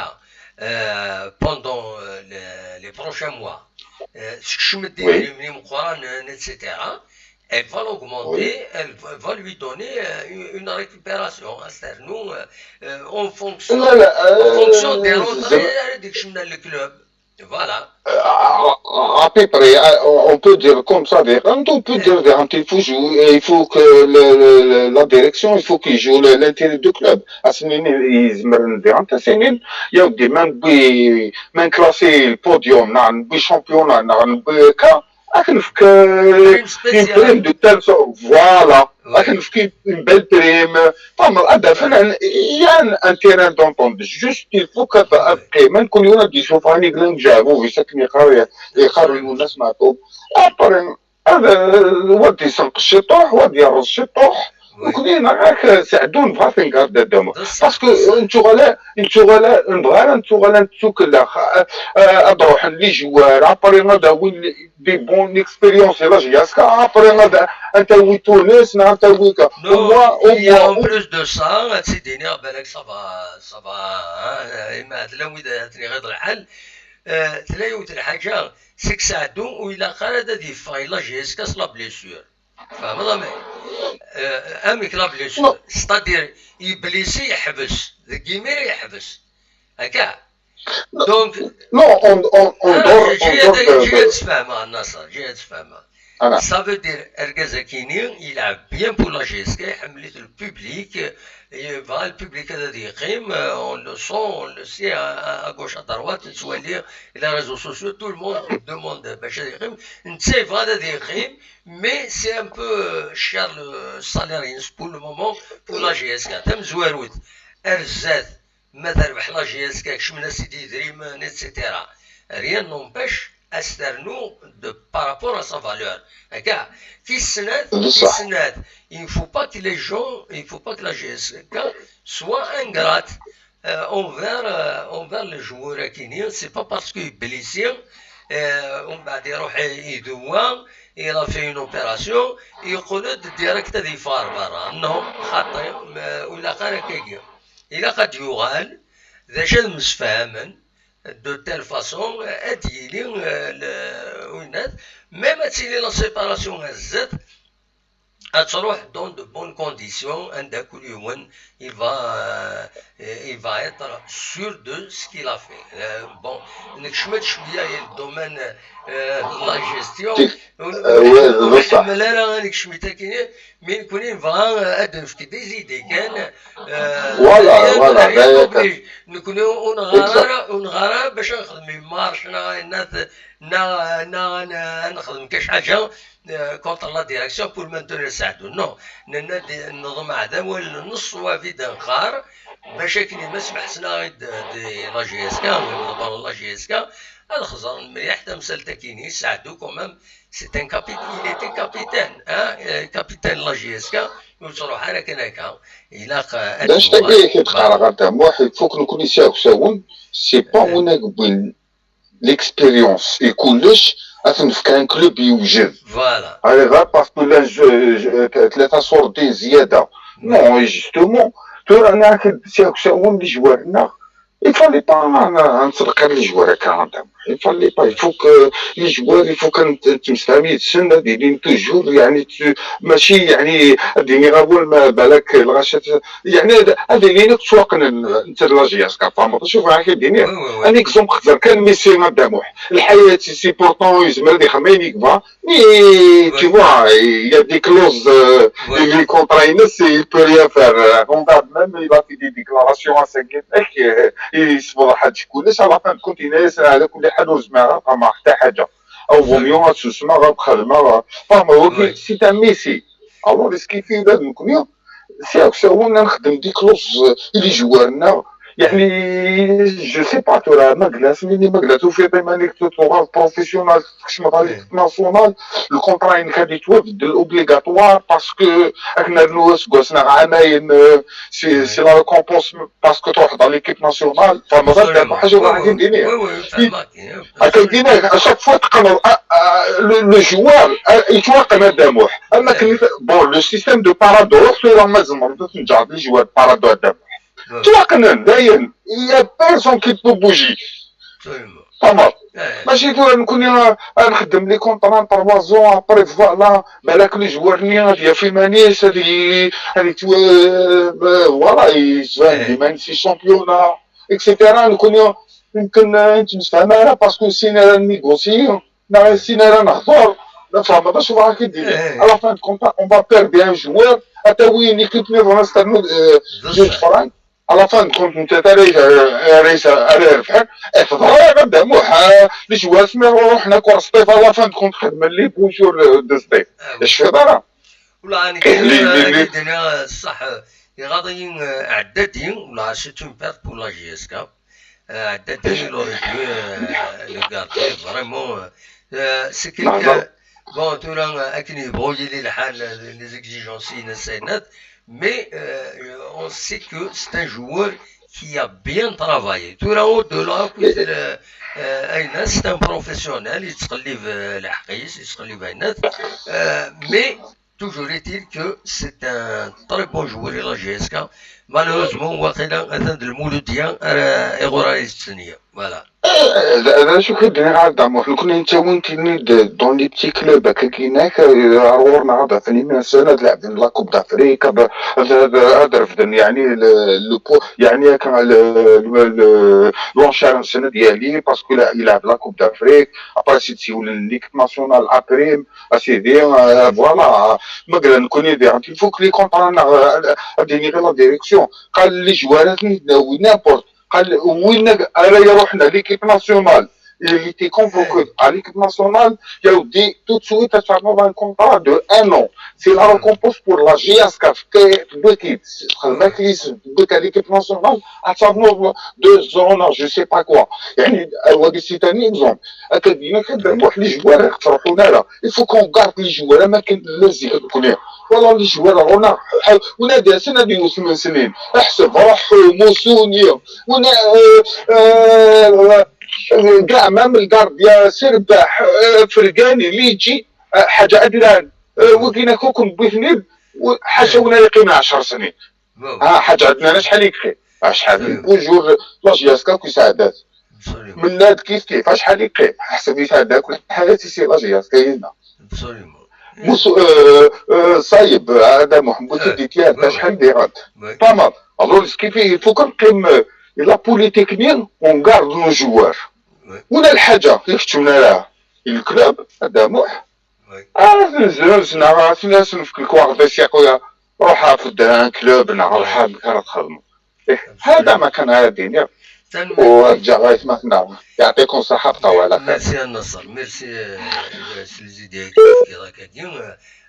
pendant les prochains mois je me dis etc. Elle va l'augmenter, elle va lui donner une récupération c'est-à-dire nous en fonction des retraits du club. Voilà. À peu près, on peut dire comme ça, on peut dire il faut jouer, il faut que la direction, il faut qu'il joue l'intérêt du club. À ce moment-là, il y a des mains classées le podium, un championnat, un cas. Une prime de telle sorte, voilà. Une belle prime. Il y a un terrain d'entente. Juste, il faut que même quand on a dit que on a جابوه يسكن يقارن الناس مع طوب أبرن هذا ودي سنق الشطوح ودي يرز الشطوح وكلين راك ساعدون فاتن قاعد دمو باسكو انتو غلا انتو غلا كلا اروح لي جوار ابري غادا وين دي بون اكسبيريونس لا جياسكا ابري غادا انت وي تونس انت ويكا en plus de ça تسيديني بالك صافا ما تلاوي تني غير الحل تلاوي الحاجه سيك ساعدو وإلا قال دي فاي لا جياسكا لا بليسيور فاهم ضمي امك لا بليسيور ستادير يبليسي يحبس كيمير يحبس هكا دونك نو جي تفهمها النصر جي تفهمها ça veut dire Ergazakini il a bien pour la GSK يحمل الببليك يبغى الببليك هذا يقيم on le sait à gauche à droite تسولي les réseaux sociaux tout le monde demande باش يقيم نتا يبغى هذا يقيم mais c'est un peu cher le salaire pour le moment pour la GSK تم زواروت ارزات ما تربح لا GSK كشمنا سيدي دريم etc. rien n'empêche Asternou par rapport à sa valeur. Regarde, il ne faut pas que les gens, il ne faut pas que la GSK soit ingrate envers les joueurs kenyans. C'est pas parce qu'il est blessé, on va dire il a fait une opération, il connaît direct des phares. Non, il a قد يقال ذا شيء مسفهم de telle façon اديلي وينات ميم تسيلي لا سيباراسيون هزت تروح دون دو بون كونديسيون عندك كل يوم il va être sûr de ce qu'il a fait bon نكشمت شويه الدومين لا جيستيون ونحمل انا غنكشميتها كاين مين كونين فغا ادن في دي زيدي كان فوالا نكونوا ونغارا باش نخدم مارش الناس نخدم كاش حاجه contre la direction pour maintenir ساعدو نو النظام هذا هو النص وافد نقار باش كاين ما سمحتنا غير دي لا جي اس كا دابا لا جي اس كا الخزر مليح حتى مسالتا كاينين ساعدو كومام سي ان كابيتان il était capitaine كابيتان لا جي اس كا يوصلوا حاله كان هكا الى باش تبيه كيتقرا غير تاع واحد فوق نكون يساوي ساون سي با ونا قبل ليكسبيريونس يكونش في كان كلوب يوجد فوالا على غير باسكو لا 3 صورتين زياده نو جوستومون تو انا كنت ساون لي جوارنا il fallait pas نصدق لي جوار هكا il fallait pas il faut que لي جوار il faut كان تمسامي تسنى دايرين توجور يعني ماشي يعني ديني غابول ما بالك الغاشات يعني دايرين تسوقنا انت لاجياس كفهم شوف راك ديني ان اكزومبل خزر كان ميسي ما داموح الحياه سي بورطون يزمر دي خمينيك با مي tu vois il y a des clauses les contrats il peut rien faire on va même il a fait des déclarations à 5 يصبر واحد شكوناش على فان كونتينيس على كل حال وزمارة فما حتى حاجه او فوميون تسمى غير بخدمه فما هو سي تاع ميسي الوغ سكيفي لازم نكون سي هو نخدم دي كلوز اللي جوارنا يعني جو سي با ترى مجلس مني مجلس وفي مانيك تطور بروفيسيونال كشما طريق ناسيونال الكونترا انك غادي توفد الاوبليغاتوار باسكو احنا نوس قوسنا عامين سي لا ريكومبونس باسكو تروح dans l'équipe nationale فما بالك حاجه واحد يديني هكا يديني اشاك فوا تقنر لو جوار يتوقع داموح اما كنت بون لو سيستيم دو بارادوكس راه مازال نجعل لي جوار بارادو داموح توقنا داين يا بيرسون كي تو بوجي تمام ماشي نكون نخدم لي كونطران 3 زون ابري فوالا بالك لي جوارني غادي في مانيس هذه فوالا يزوان مان في شامبيونا اكسيتيرا نكون يمكن نتفهم انا باسكو سينا نيغوسي سينا نهضر لا فهم باش راك دير على فان كونت اون با بيردي ان جوار حتى وين ايكيب نيفو نستنو جوج فرانك على فان كنت انت رئيس الربح تضرب داموح لي جواس مي روحنا كور سطيف على فان كنت خدم لي بونجور دو سطيف اش في دارا ولا انا كاين صح غاديين عدادين ولا سي اون بيرت بور لا جي اس كا عدادين لو ريبيو غاردي فريمون سي كيلكا بون تورا اكني بغوي لي الحال لي زيكزيجونسي نسينات. Mais on sait que c'est un joueur qui a bien travaillé. Tout là au-delà, c'est un professionnel, il se relève la حقيس, il se relève Aïnas. Mais toujours est-il que c'est un très bon joueur la GSK. Malheureusement, واقيلا أثناء المولودية إغورا السنية. Voilà. هذا شو كدير عاد دامو كنا نتاون كاينين دون لي بتي كلوب هكا كايناك رورنا غادا في المنسنه لعبنا لا كوب دافريك هذا رفدن يعني لو بو يعني كان لونشار السنه ديالي باسكو يلعب لا كوب دافريك ابري سي تسيول ليكيب ناسيونال ابريم اسيدي فوالا ماكلا نكون يدير الفوك لي كونطرا ديني لا ديريكسيون قال لي جوارات نابورت قال وين انا روحنا ليكيب ناسيونال اللي تي كونفوكي على ليكيب ناسيونال يودي تو سويت تاعنا ان كونطرا دو ان ان سي لا ريكومبونس بور لا جي اس كاف كي بوكيت خدمك لي بوك ليكيب ناسيونال اتسافنو 2 زون جو سي با كوا يعني هو سي تاني اكزومبل اكاديميا كنديروا واحد لي جوار يقترحونا لا الفو كون غارد لي جوار ما كاين لازم كنكون والله لي جوار رونا ونادي سنه ديال 8 سنين احسب روح موسونيا ونا كاع مام الكارديا سرباح فرقاني اللي يجي حاجه ادران وكينا كوكم بوثنيب حاجه ونا يقيمها 10 سنين حاجه عندنا شحال يكفي شحال بونجور لاجياسكا كيساعدات من هاد كيف شحال يكفي حسب يساعدها كل حاجه سي لاجياسكا هنا صايب هذا محمود ديتيان شحال ديرات تمام الوغ كيفي فوق نقيم لا بوليتيكنيا اون غارد نو جوار ولا الحاجه اللي كتبنا لها الكلوب هذا موح زنا في الكواغ باش يا خويا روح في الدران كلوب نروح نخدموا هذا ما كان هادين ورجع غاية ما هنا. يعطيكم الصحة، بقاو على خير. ميرسي النصر، ميرسي سلزي ديالك كي راك كاين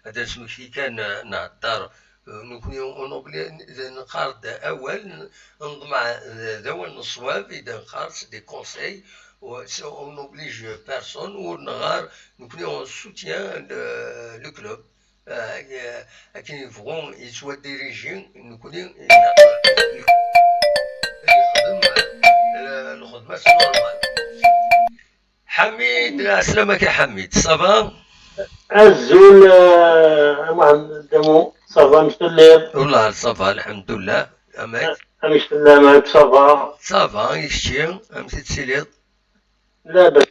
هذا اسمك كي كان نهضر نكون اونوبلي نقارد اول نضمع ذوال الصواب اذا نقارد دي كونساي on n'oblige personne ou nous on soutient le club qui vont ils soient dirigés nous connaissons الخدمة نورمال. حميد السلامك يا حميد صافا الزول محمد دمو صافا مشتلي والله صافا الحمد لله. اماك مشتلي معك صافا صافا يشتي امشي تسيليط لا بس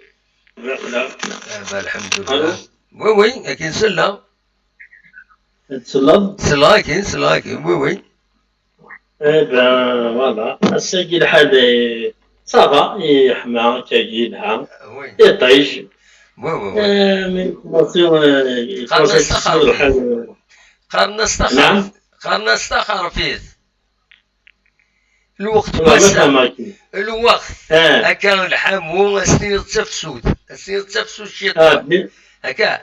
لا الحمد لله. وي كاين سلا تسلم سلا كاين وي ايه بان فوالا الساقي الحال صافا يحمى كيجيبها يطيش من كوماسيون قارنا استخر فيه الوقت بس الوقت هكا الحمو السنين تفسود الشيطان هكا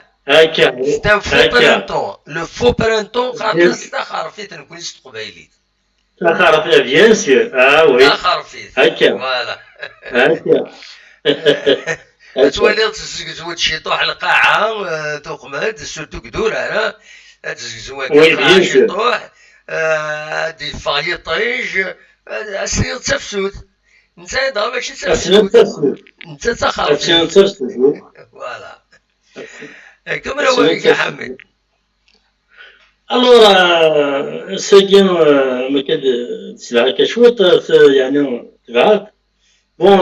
ستا فو برانتون لو فو برانتون قارنا استخر فيه نكون قبايلي استخر فيه بيان سور وي استخر فيه هكا فوالا هكا تولي تزوج شي طوح القاعة تقمد سورتو كدور انا تزوج القاعة شي طوح دي فاي طيج السير تفسود انت هذا ماشي تفسود انت تخاف فوالا كمل وين يا حميد. الوغ ساكن ما كاد تسلع كشوط يعني تبعات بون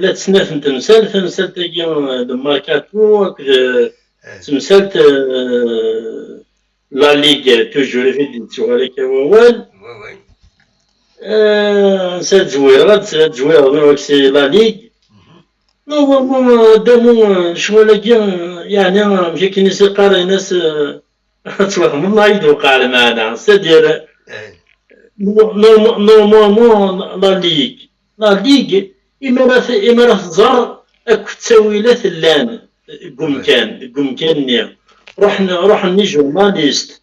لا تسناف تمثال تاكي الماركاتو تمثالت لا ليغ توجور في تسوالك ووال نسات زويرة من سي لا ليغ نو دامو شوالا يعني مشي كي ناس قاري ناس تفهم ما يدوق على معنا سادير نورمالمون لا ليغ إما راه تزار أكو تساويلات اللان قمكان روح ني جورناليست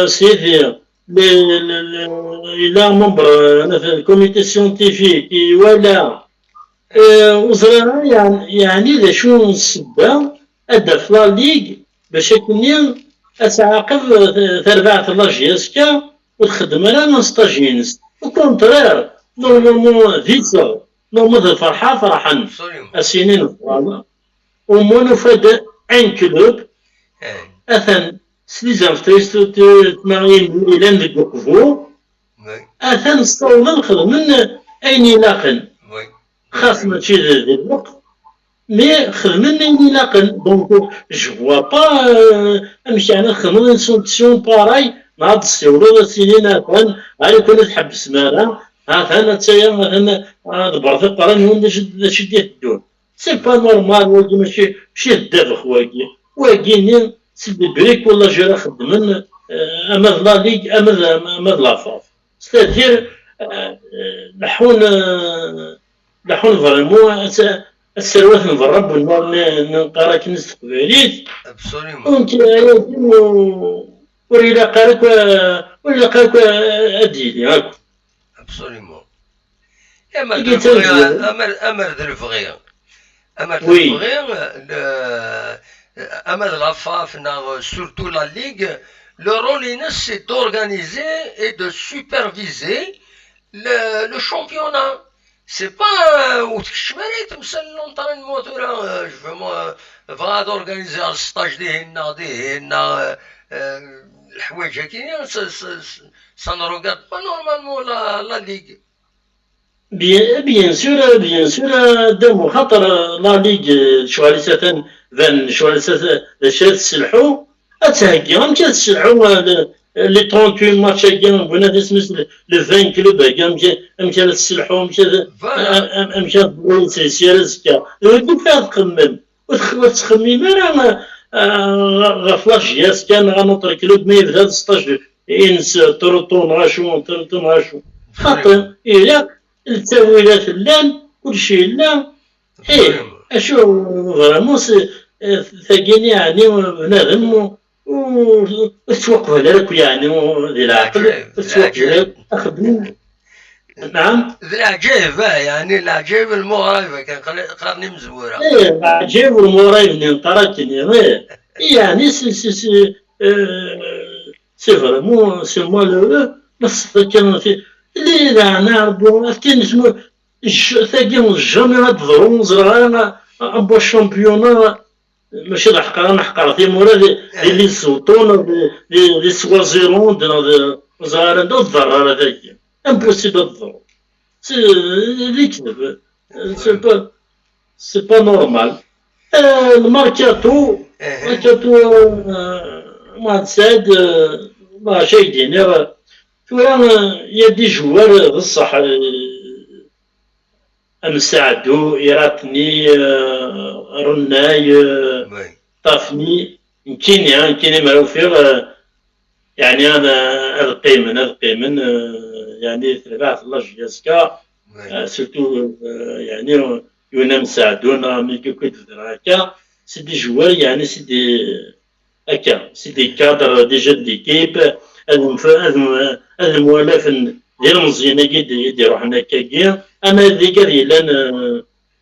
سيدي إلا ممبر أنا في الكوميتي سيونتيفيك ولا وزرا يعني ذا شو السبة أدا في لا ليغ باش يكون أتعاقب تربعة لاجياسكا وتخدم على نستاجينس وكونترير نورمالمون فيسا نورمال فرحا السنين ومونو فاد ان كلوب اثن سليزام فتريستو تمارين إلان ذي بوكفو اثن ستولا نخدم أين يلاقن خاص ماشي ذي الوقت مي خدمنا أين يلاقن دونك جو فوا با امشي انا نخدم سونتسيون باراي نهض السيولو السنين اثن غادي يكون تحبس مالا هاثانا تايا مثلا دبر في القران هون داش ديال الدون سي با نورمال واقي ماشي الدافخ واقي سد بريك ولا جيرا خدمن اماد لا ليغ اماد لافاف ستادير لحون فريمون السروات نضرب نقرا كنز تقبيليت ابسوليمون وريلا قارك اديلي هاك ابسوليمون امر دو l'AFAF, surtout la Ligue, le rôle c'est d'organiser et de superviser le championnat. C'est pas où tu l'entraînement, je veux moi organiser un stage ça ne regarde pas normalement la Ligue. Bien sûr, دمو خاطر لا ليغ شواليسات فان شواليسات شاد تسلحو اتهكي غير مشات تسلحو لي 38 ماتش كاع بنادم سميت لو 20 كلوب كاع مشات تسلحو مشات سيرز كاع دوك فيها تخمم وتخمم راه غفلاش ياس كان غنوطر كلوب ما يبدا 16 انس تروطون غاشو خاطر إلا التاويلات لان كلشي لا اشو فريمون ثقيني يعني بنادم وتوقف على راك يعني ذي العقل توقف على اخذ. نعم العجيب يعني العجيب المغرب كان قراني مزوره. العجيب والمغرب اللي قراتني يعني سي فريمون سي مالورو بس كان اللي لا نعرفو كاين اسمو ثاقي جامي غتظهرو نزرع بو الشامبيونا ماشي نحقر في مورا لي سوطون لي سوازيروند زهر هذا الضرر هذاك امبوسيبل الضرر اللي كذب سي با نورمال. الماركاتو مع سعد ما شي دينير يا دي جوار بصح مساعدو يراتني رناي طافني يمكن معروفين يعني انا القيمن يعني ثلاث الله جياسكا سورتو يعني يونا مساعدونا ملي كنت هكا سي دي جوار يعني سي دي هكا سي دي كادر دي جون ديكيب المؤلف ديال مزيانه يديروا حنا كاكيا اما ذيك لان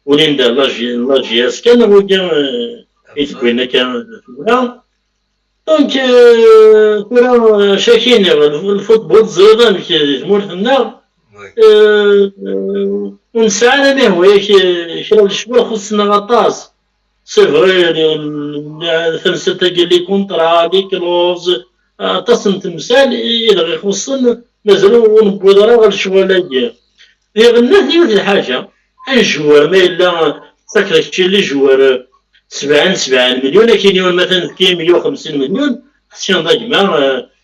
ولين دار لاجياس كان هو يتكوينا كان دونك كنا شاكين الفوتبول زيدان في مورتنا ونسعى به هو شرا الشباب خصنا غطاس سي فري ثمسة لي كونطرا لي كلوز تصم تمثال إذا يخصن مازالو ونبودرا غير شوالاكيا غنات ديال الحاجة الجوار ما إلا فاكر هادشي اللي جوار 70 مليون لكن يوم مثلا كاين 150 مليون خصني نضاجمع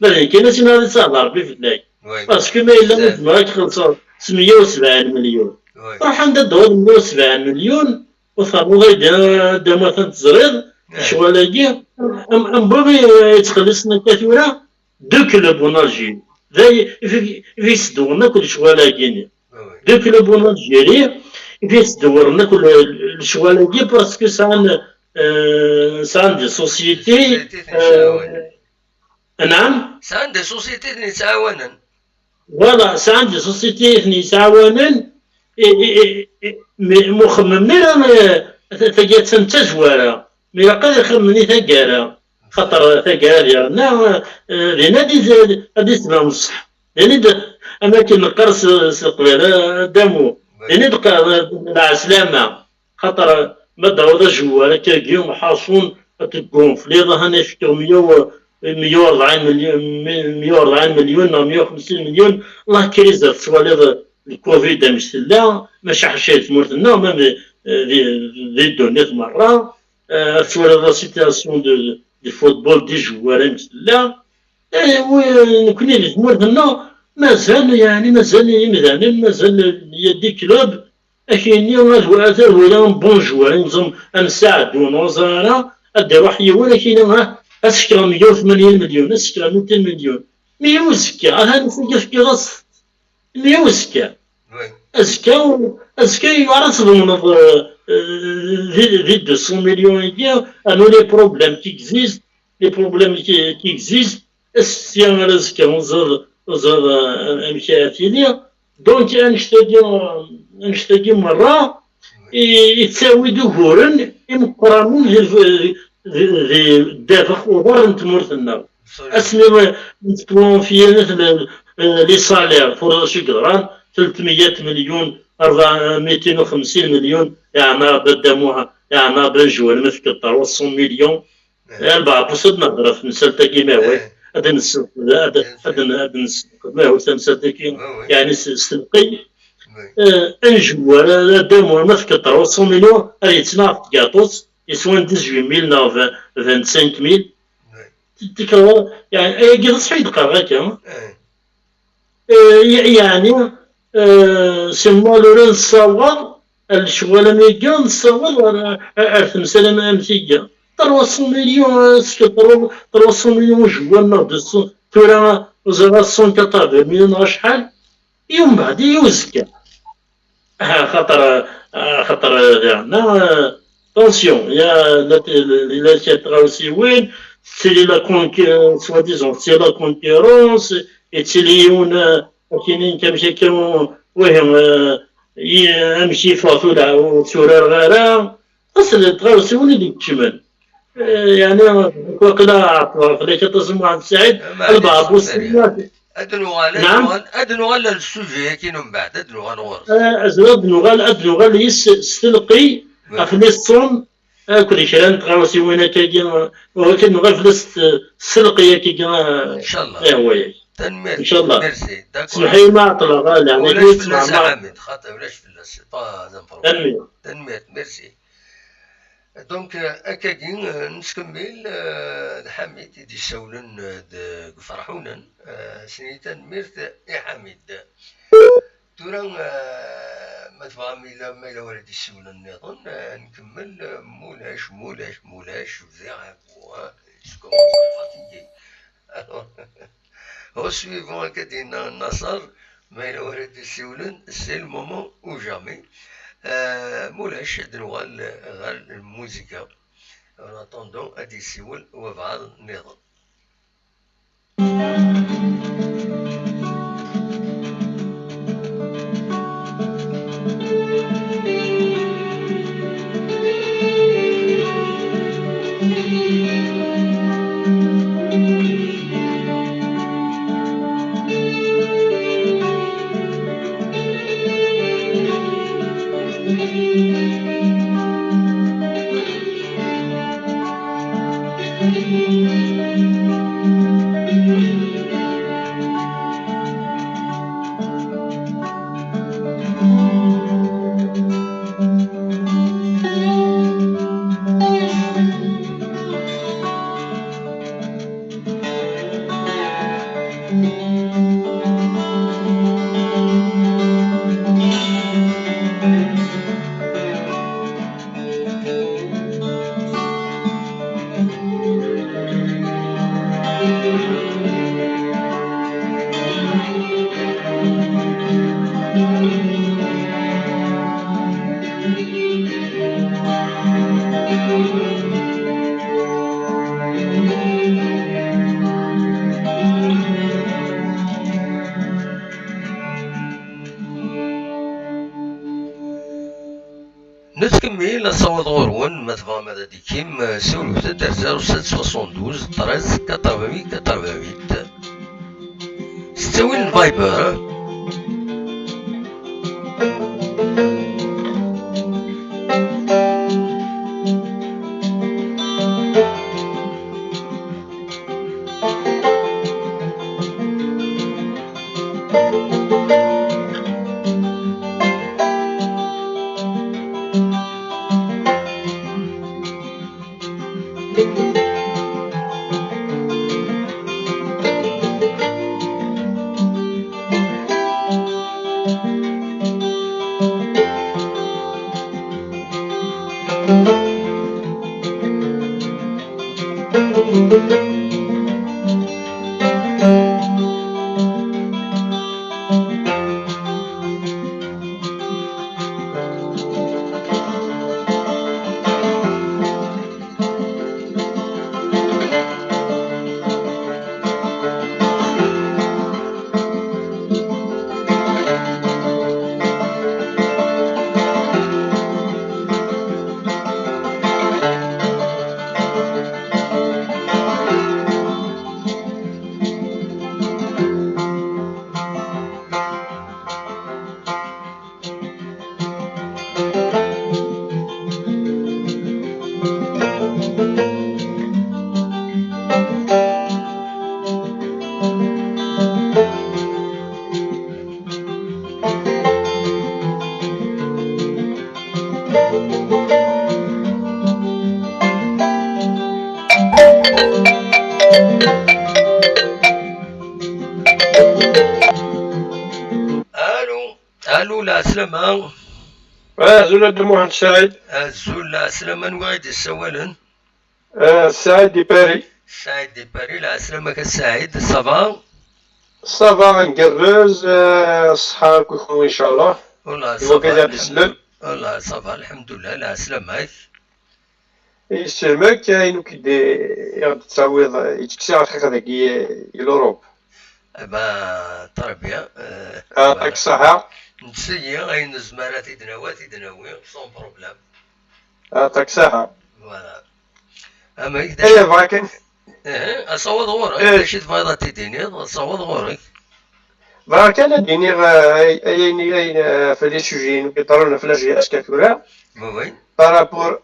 مثلا كاين سي ناضي صاحب ربي في الله باسكو ما إلا مجموعة تخلصو 170 مليون راح ندور 170 مليون وصافو غير مثلا تزريد شوالاكيا نبغي يتخلصنا كثيرا دو كلوب ونالجيري في يسدورنا كل شوالاكيني دو كلوب ونالجيري في يسدورنا كل شوالاكي باسكو سان دي سوسيتي نعم سان دي سوسيتي نتعاونن فوالا سان دي سوسيتي نتعاونن مخممين تجي تنتجوارا مي يقدر يخمني ثقارا خاطر ثقارا ديالنا لينا هادي تبان بصح لان اماكن القرص القبيله دامو لان مع سلامه خاطر ما داو جوال كاكيوم حاصون تكونفلي هنا فيكم 140 مليون او 150 مليون الله كريزه سوالي الكوفيد مش لا ماشي حشيت مورتنا ميم دي دونيت مره سوالي لا سيتياسيون دو فوتبول دي جوار مش لا نكوني اللي مورتنا مازال يدي كلوب اكيني هذا هو بون جوار نظم نساعدو نوزارا اديرو حيوان كاين اسكرا 180 مليون اسكرا 200 مليون مي وزكا هذا نفكر في غص مي وزكا اسكا يعرف من في 200 مليون يدير انو لي بروبليم كي اكزيست لي بروبليم كي اكزيست السيان رزكا وزاد امكانياتي دونك نشتاقي مرة يتساوي دهورا مقارنين ذي الدافع وغير نتمرتنا اسمي نتكون في لي سالير فور شي قدران 300 مليون 250 مليون يعني بدموها يعني بنجوال مثل 300 مليون 4% نهضر في مسألة كيماوي هذا ما يعني سلقي انجوال دامو مثل 300 مليون هذه تناقض كاطوس يسوان 18000 25000 تكرر يعني قد صحيح دقيقة يعني سما لورين الصور الشغل ميجا نصور 5000 امسيكا 300 مليون 300 مليون جوال ناضي تورا وزارة 180 مليون شحال يوم بعد يوزكا خاطر عندنا طونسيون لا تغاوسي وين تسالي سوا ديزون تسالي لا كونكورونس يتساليون كاينين كمشي وهم امشي فاطولة وتورار غارة اصل تغاوسي وين اللي تشمل يعني وقلا عقلا كتصم عند سعيد البعض والسياسي أدنوغال السوجي كي من بعد أدنوغال ورس أدنوغال يستلقي أفلسطون كل شيء تغاوسي وين كاين ولكن نوغال فلسطلقي كي إن شاء الله تنمير إن شاء الله ميرسي سمحي ما عطلا غال يعني ولاش فلاس عامد خاطر ولاش فلاس تنمير ميرسي دونك أكاكين نسكمل حميد يدي سولن فرحونا سنيتا ميرت حميد تورا ما تفهمي ما إلا ولدي سولن نظن نكمل مولاش وزيعك وشكون فاتيكي au suivant que dit Nassar, mais il aurait dit c'est le moment ou jamais. مولاش دنوغ الموسيقى en attendant أدي سيول وبعض النظام. نتكمل صوت غورون مثلا ماذا دي كيم سولو 0772 13 88 ستوي الفايبر الو لا سلامة زول المهندس سعيد زول لا سلامة نوايد السوالن سعيد دي باري سعيد دي باري لا سلامة السعيد صافا صافا نقرز صحابكم ان شاء الله والله وكذا بسلم والله صافا الحمد لله لا سلامك يسلمك كاين كيدي يغد تصاويض يتكسي عرخيخ هذاكي الأوروب تربية يعطيك الصحة نسيي غاين الزمارات يدناوي سون بروبلام يعطيك الصحة فوالا اما ايه بغاك اصوض غورك شي تبغي تديني صوض غورك بغاك انا ديني غاين في لي سوجي كيطرونا في لاجي اسكا كورا وي بارابور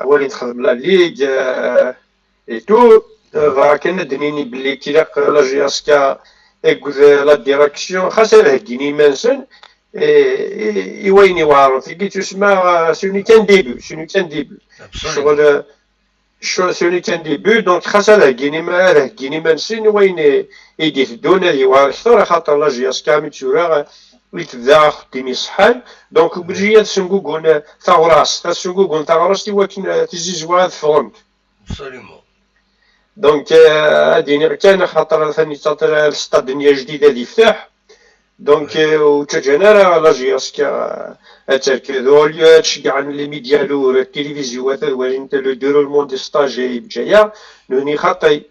وليد خدم لا ليغ اي تو بغاك انا دنيني بلي كي لاجي اسكا اكوز لا ديراكسيون خاصها هكيني مانسن وين وعرف كي تسمى سوني كان ديبي شغل سوني كان ديبي دونك خاصها هكيني مانسن وين يدي تدون هذه وعرفتو خاطر لاجي اسكا ميتسورا يتبدا خديمي صحال دونك بجي تسنقوقون ثوراس ثوراس تيواكن تيزيزوا فهمت ابسوليومون دونك هادي كان خاطر ثاني تاطر السطاد دنيا جديده اللي يفتح دونك وتجانا راه لاجي اسكا تركضوا تشجع لي ميديا لور التلفزيون وين لو ديرولمون دي ستاجي بجايه نوني خاطي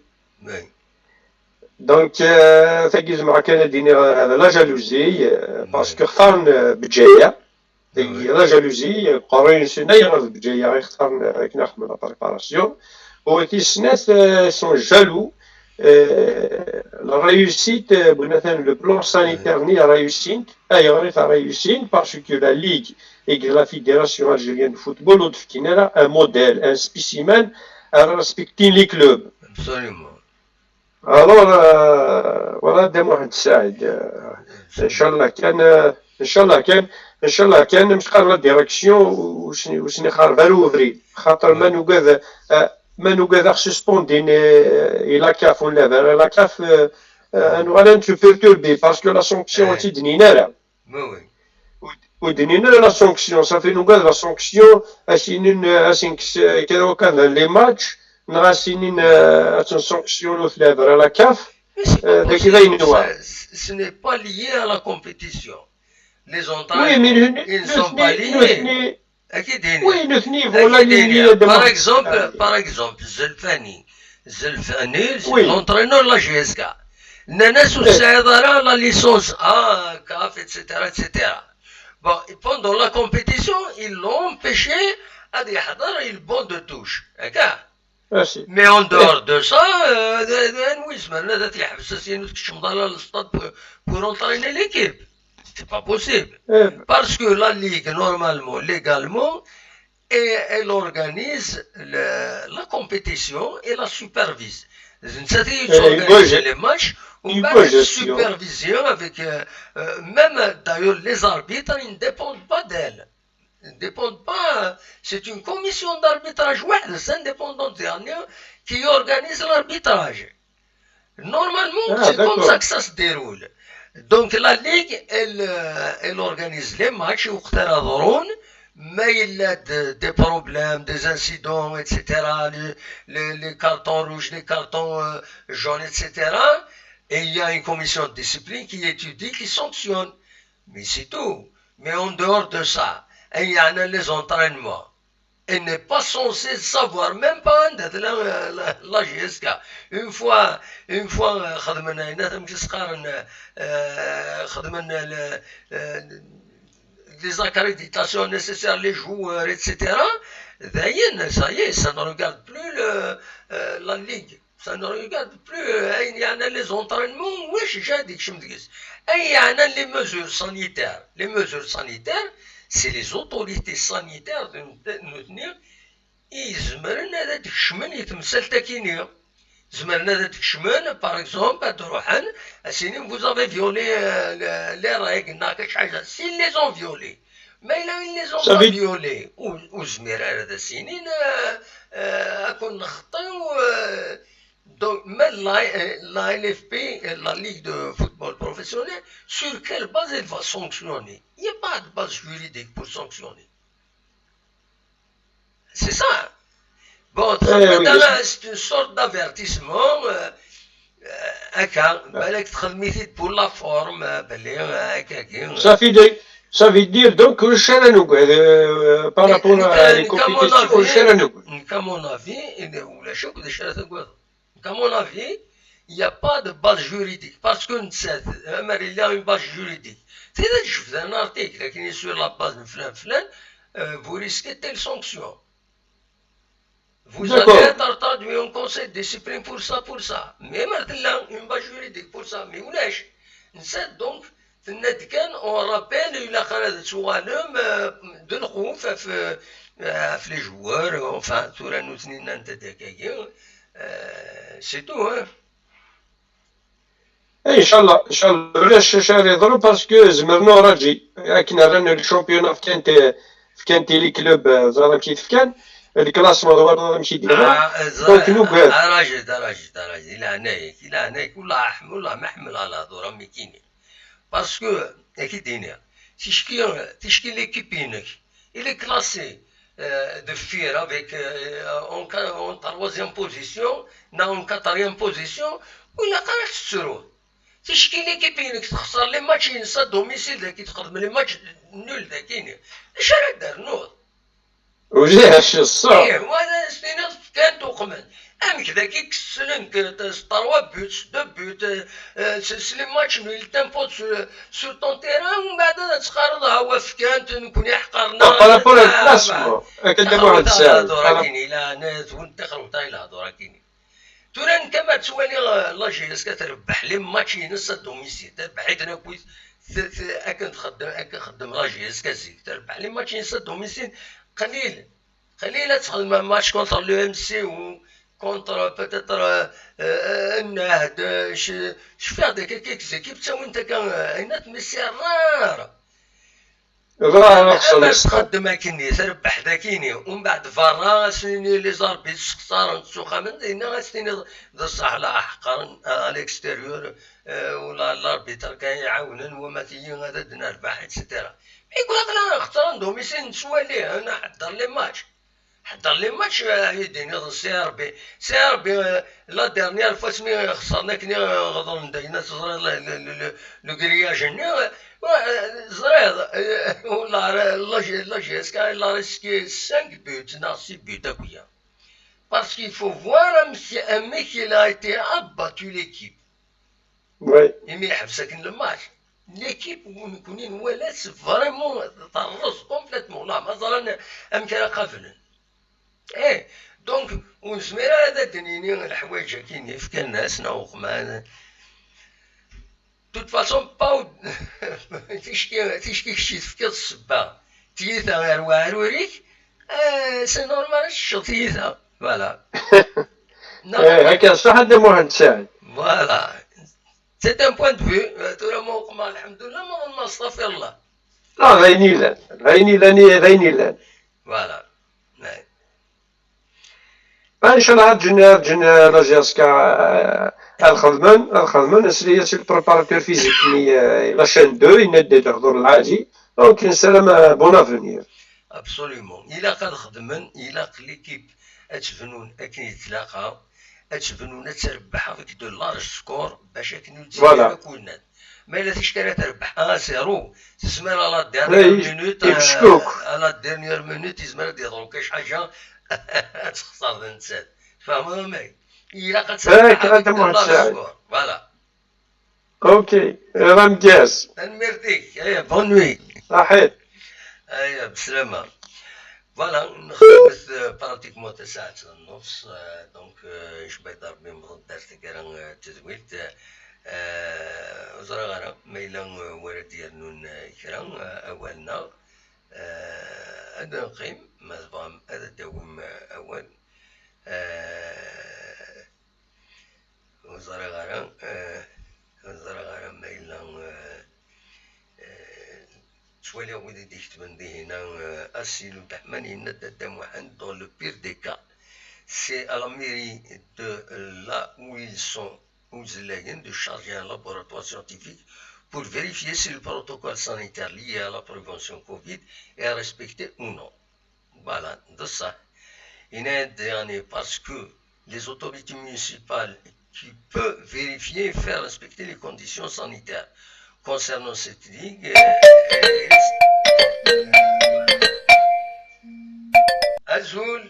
دونك ثقيز مع كان ديني هذا لا جالوزي باسكو اختارن بجايه لا جالوزي قرين سنه يغرد بجايه يختارن كنا نخدم لا بريباراسيون وكي السنات سون جالو لا réussite مثلا لو بلان سانيتير ني réussite اي غير réussite باسكو لا ليغ et la fédération algérienne de football ودفكينا un modèle un spécimen à respecter les clubs absolument alors voilà دام واحد الساعد ان شاء الله كان مش قال لا ديريكسيون وشني خارب على افريل خاطر ما نوقع سسبوندين الى كاف ولا لا كاف انو غادا نتو بيرتوربي باسكو لا سونكسيون تيدنينا لا وي ودنينا لا سونكسيون صافي نوقع لا سونكسيون اسين كذا وكان لي ماتش نغاسينين سونكسيون في la CAF داك غاينوا ce n'est pas lié à la compétition les entraîneurs oui mais ils ne sont pas liés اكيد وي نثني ولا par exemple زلفاني l'entraîneur la GSK ناس السيدرة la licence A CAF etc bon pendant la compétition ils l'ont empêché à يحضر il bon de touche هكا mais en dehors de ça ويسمعنا ذات يحبس سينو تكشم ضالا للستاد pour entraîner l'équipe c'est pas possible parce que la ligue normalement légalement elle organise la compétition et la supervise ils organisent les matchs ou même supervision avec même d'ailleurs les arbitres ils ne dépendent pas d'elle ne dépendent pas, c'est une commission d'arbitrage indépendante dernière qui organise l'arbitrage. Normalement, c'est comme ça que ça se déroule. Donc la Ligue, elle organise les matchs, mais il y a des problèmes, des incidents, etc., les cartons rouges, les cartons jaunes, etc. Et il y a une commission de discipline qui étudie, qui sanctionne. Mais c'est tout. Mais en dehors de ça, il y en a les entraînements. Elle n'est pas censée savoir, même pas la GSK. Une fois, les accréditations nécessaires, les joueurs, etc. D'ailleurs, ça y est, ça ne regarde plus la Ligue. Ça ne regarde plus il y en a les entraînements. Oui, j'ai dit que je me dis. Il y en a les mesures sanitaires. Les mesures sanitaires, c'est les autorités sanitaires de nous tenir. يزمرنا هذا الشمن يتمثل تكينيا زمرنا هذا الشمن باغ اكزومبل تروحن سينين vous avez violé les règles ناقش حاجه سي les ont violé ما إلا les ont pas violé وزمير هذا السنين أكون نخطي donc même la LFP, la Ligue de football professionnel, sur quelle base elle va sanctionner? Il n'y a pas de base juridique pour sanctionner. C'est ça. Bon, c'est une sorte d'avertissement. هكا بالك تخدميتي بور لا فورم باللي هكاكي Ça veut dire donc que par rapport à les compétitions, qu'à mon avis, il n'y a pas de base juridique. Parce que il y a une base juridique. C'est-à-dire que je fais un article qui est sur la base de flan, vous risquez telle sanction. Vous allez être entendu en conseil de discipline pour ça. Mais maintenant, une base juridique pour ça. Mais où est-ce donc on rappelle إلى خلال سوالم دلخوف في les joueurs enfin تورا نوثنين أنت دكاكي c'est tout hein. ان شاء الله علاش شهر يضرب باسكو زمرنا راجي كنا رانا الشامبيون في كانتي لي كلوب زعما مشيت في كان الكلاسمون دابا ماشي ديالها دونك نوبات راجل الى هناك ولا محمل على هذو راهم كاينين باسكو كي دينا تشكي ليكيب il est classé de FIR avec en troisième position en quatrième position ولا قاعد تسرو تشكي ليكيب تخسر لي ماتش ينسى دوميسيل ذاك تخدم لي ماتش نول ذاكيني اش راه دار نوض وجاش الصح وانا سنين كان توقمن ام كذا كي كسلنك 3 بوت 2 بوت سلسلي ماتش نو التيمبو سور طون تيران ومن بعد تقارضها هو فكانت نكون يحقرنا بارابور الكلاسمون كدير واحد الساعه راكيني لا ناس وانتخروا تاع لا راكيني توران كما تسوالي لا جي اس كتربح لي ماتش ينسى دوميسيل تربحيت انا كويس اكن خدم لا جي اس كازيك تربح لي ماتش ينسى دوميسيل قليل تخدم ماتش كونتر لو ام سي و كونتر بتتر النهد شفيع داك كيك زيكيب تا وانت كان عينات ميسي راه تخدم كيني تربح داكيني ومن بعد فرا سنيني لي زاربيت خساره تسوخا من هنا سنيني بصح لا حقا الاكستيريور ولا الاربيتر كان يعاونن وما تيجي هذا نربح اكسترا يقول لك لا اختار دوميسي نسوى ليه انا حضر لي ماتش يديني سي ار بي لا ديرنيير فوا سمي خسرنا كني غدر ندينا لو كرياج زريض ولا لا جيسكا لا ريسكي 5 بوت نا 6 بوت اكويا parce qu'il faut voir un mec qui a été abattu l'équipe يمي يحبسك الماتش l'équipe ونكونين ولات فريمون طرز كومبليتمون لا مازال امكن قافلن دونك ونسمير هذا دنيني الحوايج كاينين في كان الناس ناوخ معنا توت فاسون باو تشكي شي تفكر الصبا تيثا غير واروريك سي نورمال تيثا فوالا هكا صح هذا مهند ساعد فوالا سي ان بوين دو في تورا موقع الحمد لله ما استغفر الله لا غيني لان فوالا ان شاء الله جن لاجياسكا الخدمن سي البريباراتور فيزيك لا شان 2 ينادي الحضور العاجي دونك نسلم بون افونير ابسوليومون الا قد خدمن الا ليكيب اتفنون اكن يتلاقى اتفنون تربح فيك دو لارج سكور باش كنو تزيد كلنا ما الا تشتري تربح زيرو تسمر على ديرنيير مينوت على ديرنيير مينوت تسمر ديرو كاش حاجه تخسر الانسان فاهمه ماي الا قد تربح فوالا اوكي راه مجاز نمرتيك بون نوي صحيح بسلامه فوالا نخدم براتيكمون 9 ساعات ونص دونك شبيت ضربي درت كان تزويلت وزرا غير ميلا ورد ديالنا كرام اولنا هذا نقيم مزبام هذا دوم اول وزرا غير ميلا شوالي ودي ديكت من دي هنا اسيلو تحماني ندى محن dans le pire des cas c'est à la mairie de là où ils sont de charger un laboratoire scientifique pour vérifier si le protocole sanitaire lié à la prévention Covid est respecté ou non. Voilà, de ça. Il y a un dernier parce que les autorités municipales qui peut vérifier et faire respecter les conditions sanitaires. Concernant cette ligue, Azul,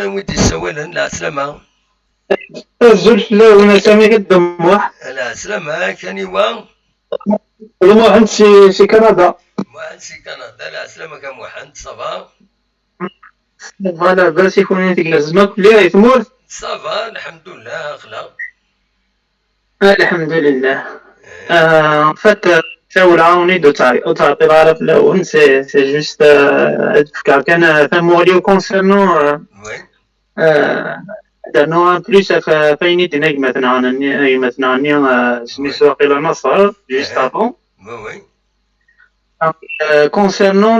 ودي السوالن لا سلامة. الزول لا وانا سامي الدموع. لا سلامة كان يوا. واحد سي كندا. واحد سي كندا لا سلامة كان واحد صافا. فوالا باش يكون هذيك الأزمة كلها يتمور. صافا الحمد لله أخلا. الحمد لله. En fait, on est d'autres arabes là, c'est juste quelqu'un fait mourir concernant لأنه plus فيني دينك مثلا سميتو إلى النصر juste avant. Concernant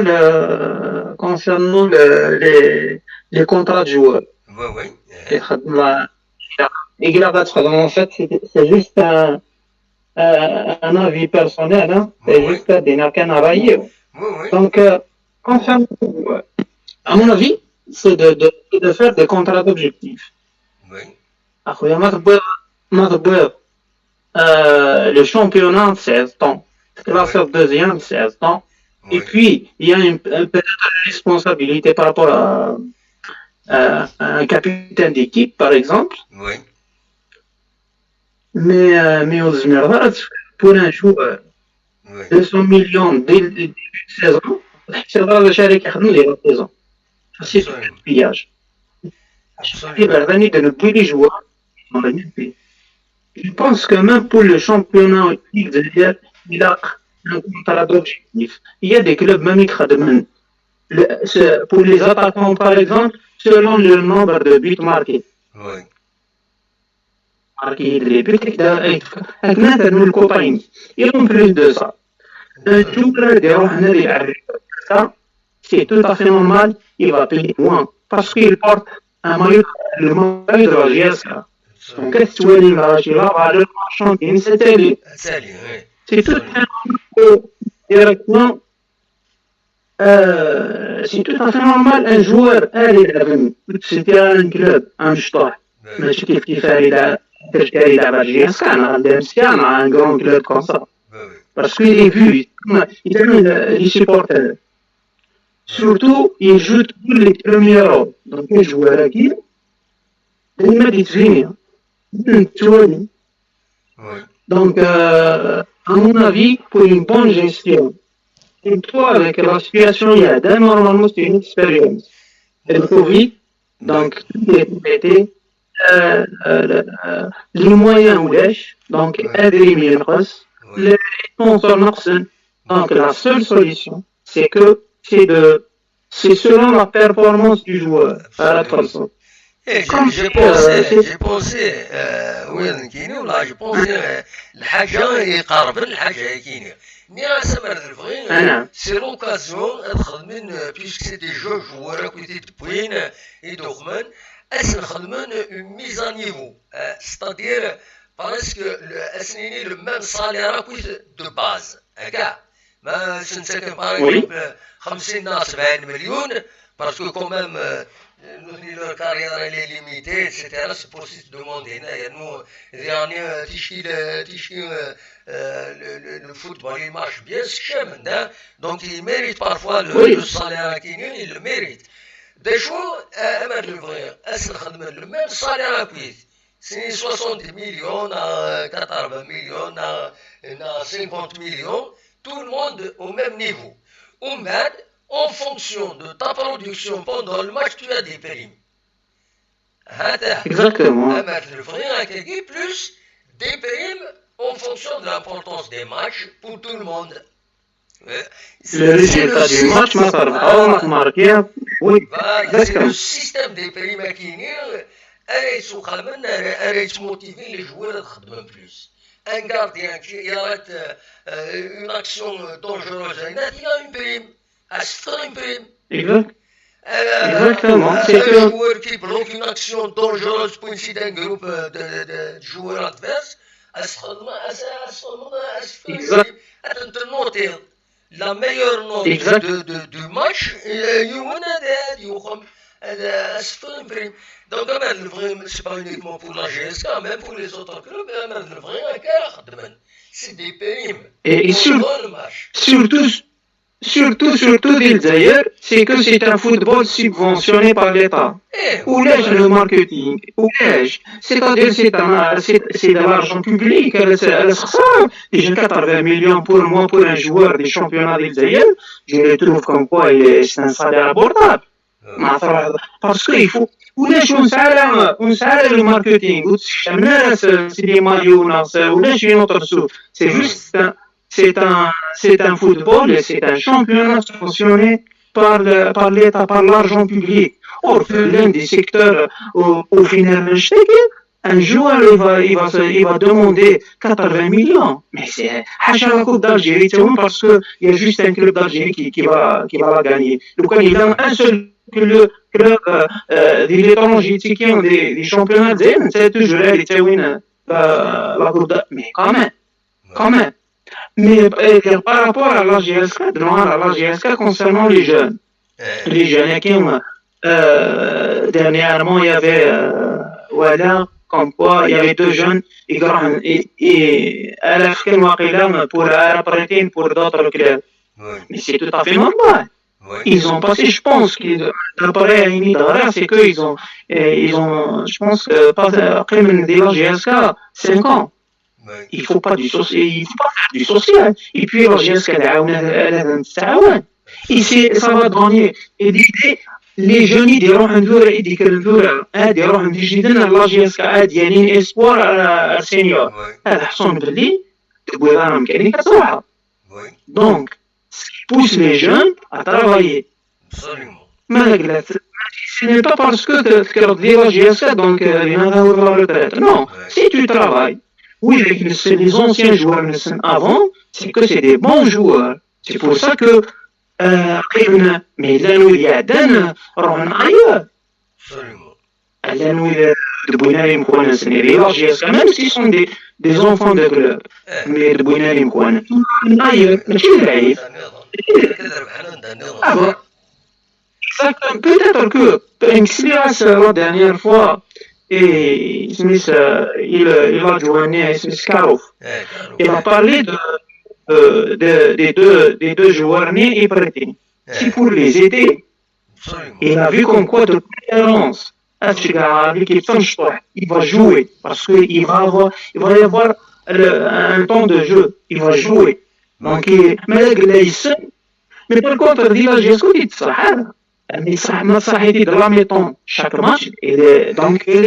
les contrats de joueurs. En fait, c'est juste un avis personnel, hein. C'est juste des narcans à railler. Donc, à mon avis, c'est de faire des contrats d'objectifs. Le championnat, 16 ans. Classeur deuxième, 16 ans. Et puis, il y a peut-être une responsabilité par rapport à un capitaine d'équipe, par exemple. Oui. Mais aux Émirats, pour un joueur, 200 millions dès le début de saison, c'est vrai que j'ai les saison. C'est un pillage. Il va venir de ne plus les joueurs dans le pays. Je pense que même pour le championnat, il a un contrat d'objectif. Il y a des clubs même qui demandent. Pour les attaquants, par exemple, selon le nombre de buts marqués. Oui. Marqués les buts, le copain. Et en plus de ça, un joueur ça, c'est tout à fait normal, il va payer moins. Parce qu'il porte un maillot, le maillot de la GSK. Donc, qu'est-ce que tu veux dire là, le marchand, c'est tout à fait normal directement. C'est tout à fait normal un joueur c'était un club un شطح ماشي كيف يلعب على GSK un grand club comme ça parce qu'il est vu il aime les supporters surtout il joue tous les premiers rôles donc les joueurs qui دايما يتفيني donc à mon avis pour une bonne gestion et toi, avec la situation, il y a normalement c'est une expérience. Et le Covid, donc les moyens ou donc aider les les sponsors. Donc la seule solution, c'est c'est selon la performance du joueur à la façon. j'ai pensé وين كاينين والله j'ai pensé الحاجة يقارب الحاجة كاينين. C'est l'occasion puisque c'est des jeunes joueurs qui étaient et dormant, une mise à niveau. C'est-à-dire, parce que c'est le même salaire de base. Par exemple, 50 millions, parce que quand même, leur carrière elle est limitée, etc. C'est pour ça que je demande. Le football il marche bien, donc il mérite parfois le salaire qu'il il le mérite. Des fois, le même salaire c'est 60 millions, 80 millions, 50 millions, tout le monde au même niveau. En fonction de ta production pendant le match, tu as des primes. Exactement. Plus des primes en fonction de l'importance des matchs pour tout le monde. Le résultat du match, c'est le système des primes qui est motiver les joueurs à travailler plus. Un gardien qui arrête une action dangereuse, il a une prime. Une prime. Exactement. Un joueur qui bloque une action dangereuse pour ici d'un groupe de joueurs adverses, la meilleure note du match, c'est un prix. Donc, le vrai, c'est pas uniquement pour la GSK, même pour les autres clubs, le vrai, c'est des primes. Et surtout d'ailleurs, c'est que c'est un football subventionné par l'État. Où l'ai-je le marketing? Où l'ai-je? C'est-à-dire c'est de l'argent public. Déjà 80 millions pour moi, pour un joueur des championnats d'Algérie, je le trouve comme quoi c'est un salaire abordable. Parce qu'il faut. Où l'ai-je on s'arrête le marketing? C'est des maillots, où l'ai-je une autre chose? C'est juste c'est un football et c'est un championnat subventionné par l'État, par l'argent public. Or, l'un des secteurs au final, un joueur il va demander 80 millions. Mais c'est à la Coupe d'Algérie, parce qu'il y a juste un club d'Algérie qui va la gagner. Donc, il y a un seul club des étrangers qui ont des championnats, c'est toujours la Coupe d'Algérie. Mais quand même. Mais par rapport à la GSK concernant les jeunes qui ont dernièrement il y avait voilà comme quoi il y avait deux jeunes et à la fin pour apprêter pour d'autres clubs. Mais c'est tout à fait normal. Ils ont passé, je pense, d'après Amy Dara, c'est qu'ils ont, je pense, après la GSK 5 ans. Il ne faut pas du social. Et puis, la GSK, ça va donner. Et l'idée, les jeunes, ils diront un jour, la GSK, il y a un espoir à senior. Donc, ce qui pousse les jeunes à travailler. Ce n'est pas parce que la GSK, donc, il y en a la retraite. Non, si tu travailles. Oui, les anciens joueurs avant, c'est que c'est des bons joueurs. C'est pour ça que mais là où il y a d'un rond ailleurs. Là où il y a de Bouinalim Kouane, ce n'est pas même s'ils sont des enfants de club. Mais de Bouinalim Kouane, ailleurs, mais exactement. Peut-être que Pinxias, la dernière fois, et Smith, il a joint Smith Karouf. Il a parlé des deux joueurs nés et prêtés. Si pour les aider, il a vu comme quoi de préférence, l'équipe Sanchtois, il va jouer parce qu'il va y avoir un temps de jeu. Il va jouer. Donc, mais par contre, il a dit ça. Mais ça a été de la méthode chaque match, donc il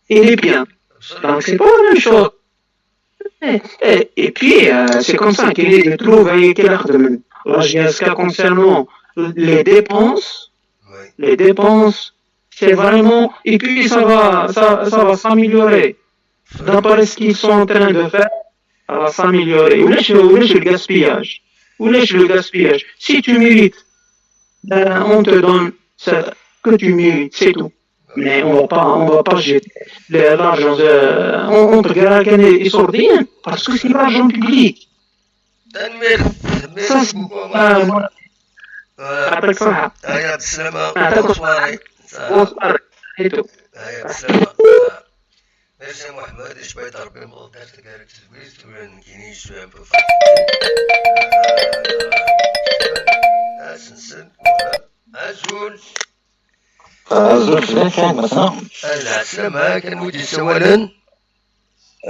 est bien. Donc c'est pas la même chose. Et puis c'est comme ça qu'il trouve la GSK concernant les dépenses, c'est vraiment, et puis ça va s'améliorer. D'après ce qu'ils sont en train de faire, ça va s'améliorer. Où est le gaspillage? Où est le gaspillage? Si tu mérites, on te donne ce que tu mérites, c'est tout. Mais on va pas jeter l'argent entre Garagan et Sordien, parce que c'est l'argent public. Ça, c'est voilà. Après ça. Et tout. Merci Mohamed, je peux être un peu mon test de caractéristique, qui n'est pas un peu Azul, فين مثلا؟ العسلامة كنودي سوالا.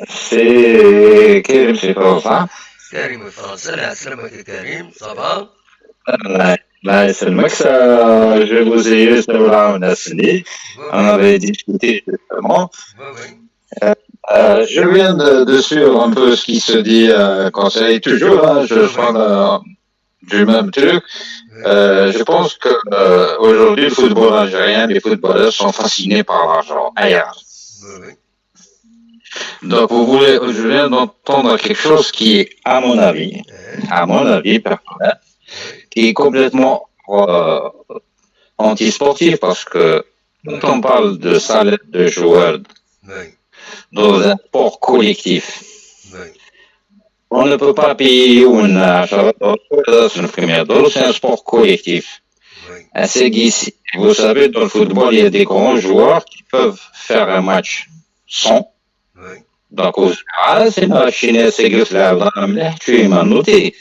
سي كريم في فرنسا. كريم في فرنسا، العسلامة كريم، صافا؟ الله يسلمك. Je vous ai eu sur la CNI. On avait discuté justement. Je viens de suivre un peu ce qui se dit conseil toujours. Je parle du même truc. Je pense que aujourd'hui le football algérien, les footballeurs sont fascinés par l'argent ailleurs. Donc je viens d'entendre quelque chose qui est, à mon avis personnel, qui est complètement anti-sportif, parce que quand on parle de salaire de joueurs dans un sport collectif, on ne peut pas payer c'est un sport collectif. Vous savez, dans le football, il y a des grands joueurs qui peuvent faire un match sans. Donc, au général, c'est la Chine, c'est que tu es noté.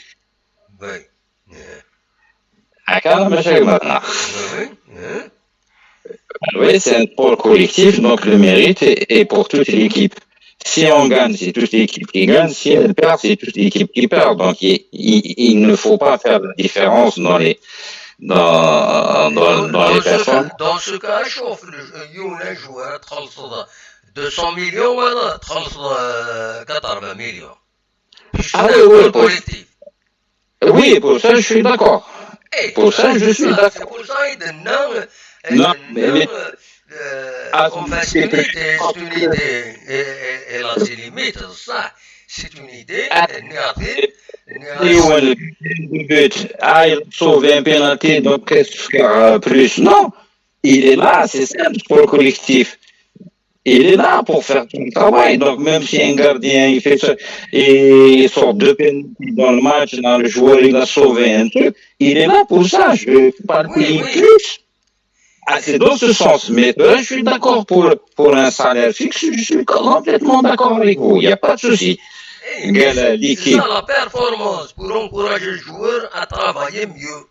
Oui, c'est un sport collectif, donc le mérite est pour toute l'équipe. Si on gagne, c'est toute l'équipe qui gagne. Si elle perd, c'est toute l'équipe qui perd. Donc, il ne faut pas faire de différence dans les personnes. Dans ce cas, chauffe un joueur 200 millions ولا 80 millions. Ah oui, collectif. Oui, pour ça, je suis d'accord. Pour ça, je suis d'accord. C'est pour ça qu'il comme facilité, c'est une idée, elle a ses limites, ça. C'est une idée négative. Le but, il sauve un pénalty, donc qu'est-ce que faire plus? Non, il est là, c'est simple pour le collectif. Il est là pour faire tout le travail. Donc, même si un gardien, il fait ça, et il sort deux pénaltys dans le match, dans le joueur, il a sauvé un truc, il est là pour ça. Je ne veux pas le payer plus. Ah, c'est dans ce sens. Mais là, je suis d'accord pour un salaire fixe. Je suis complètement d'accord avec vous. Il n'y a pas de souci. C'est ça la performance pour encourager le joueur à travailler mieux.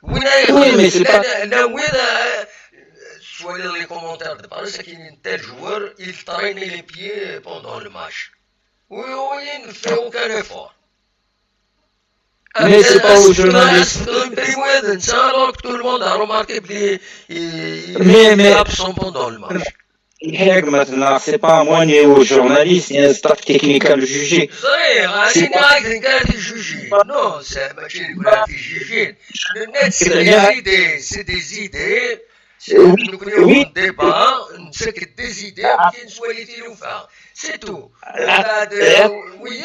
Oui, mais c'est pas... Soit dans les commentaires de Paris, c'est qu'un tel joueur, il traîne les pieds pendant le match. Oui, il ne fait aucun effort. Mais c'est pas aux journalistes. Alors que tout le monde a remarqué qu'il est absent pendant le match. Maintenant, c'est pas à moi ni aux journalistes, ni à un staff technique à le juger. C'est pas juger. Non, c'est pas juger. Le net, c'est des idées. Nous avons un débat, c'est des idées qui sont utiles. C'est tout. Oui,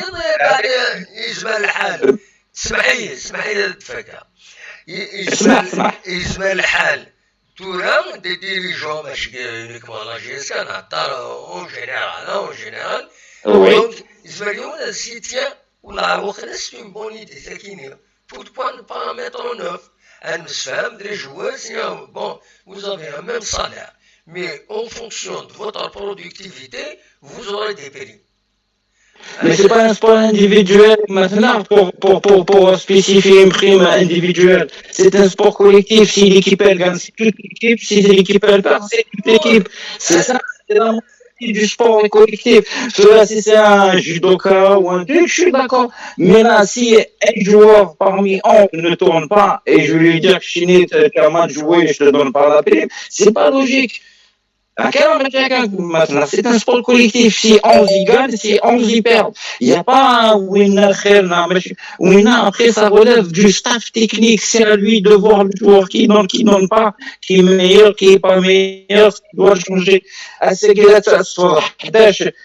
يسمع الحال. اسمحي لي تفكر. يسمع الحال. Touram, des dirigeants, uniquement la GSK, en général. Donc, ils se disent, tiens, c'est une bonne idée. Pourquoi ne pas mettre en œuvre un femme, des joueurs, bon, vous avez un même salaire, mais en fonction de votre productivité, vous aurez des prix. Mais c'est pas un sport individuel maintenant pour spécifier une prime individuelle. C'est un sport collectif. Si l'équipe elle gagne, c'est toute l'équipe. Si l'équipe elle perd, c'est toute l'équipe. C'est ça, c'est la moitié du sport collectif. Cela, si c'est un judoka ou un truc, je suis d'accord. Mais là, si un joueur parmi 11 ne tourne pas et je lui dis que Chiné, tu as mal joué, je te donne pas la prime, c'est pas logique. Maintenant, c'est un sport collectif. Si 11 y gagnent, si 11 y perdent. Il n'y a pas un winner, après, ça relève du staff technique. C'est à lui de voir le joueur qui donne pas, qui est meilleur, qui est pas meilleur, qui doit changer.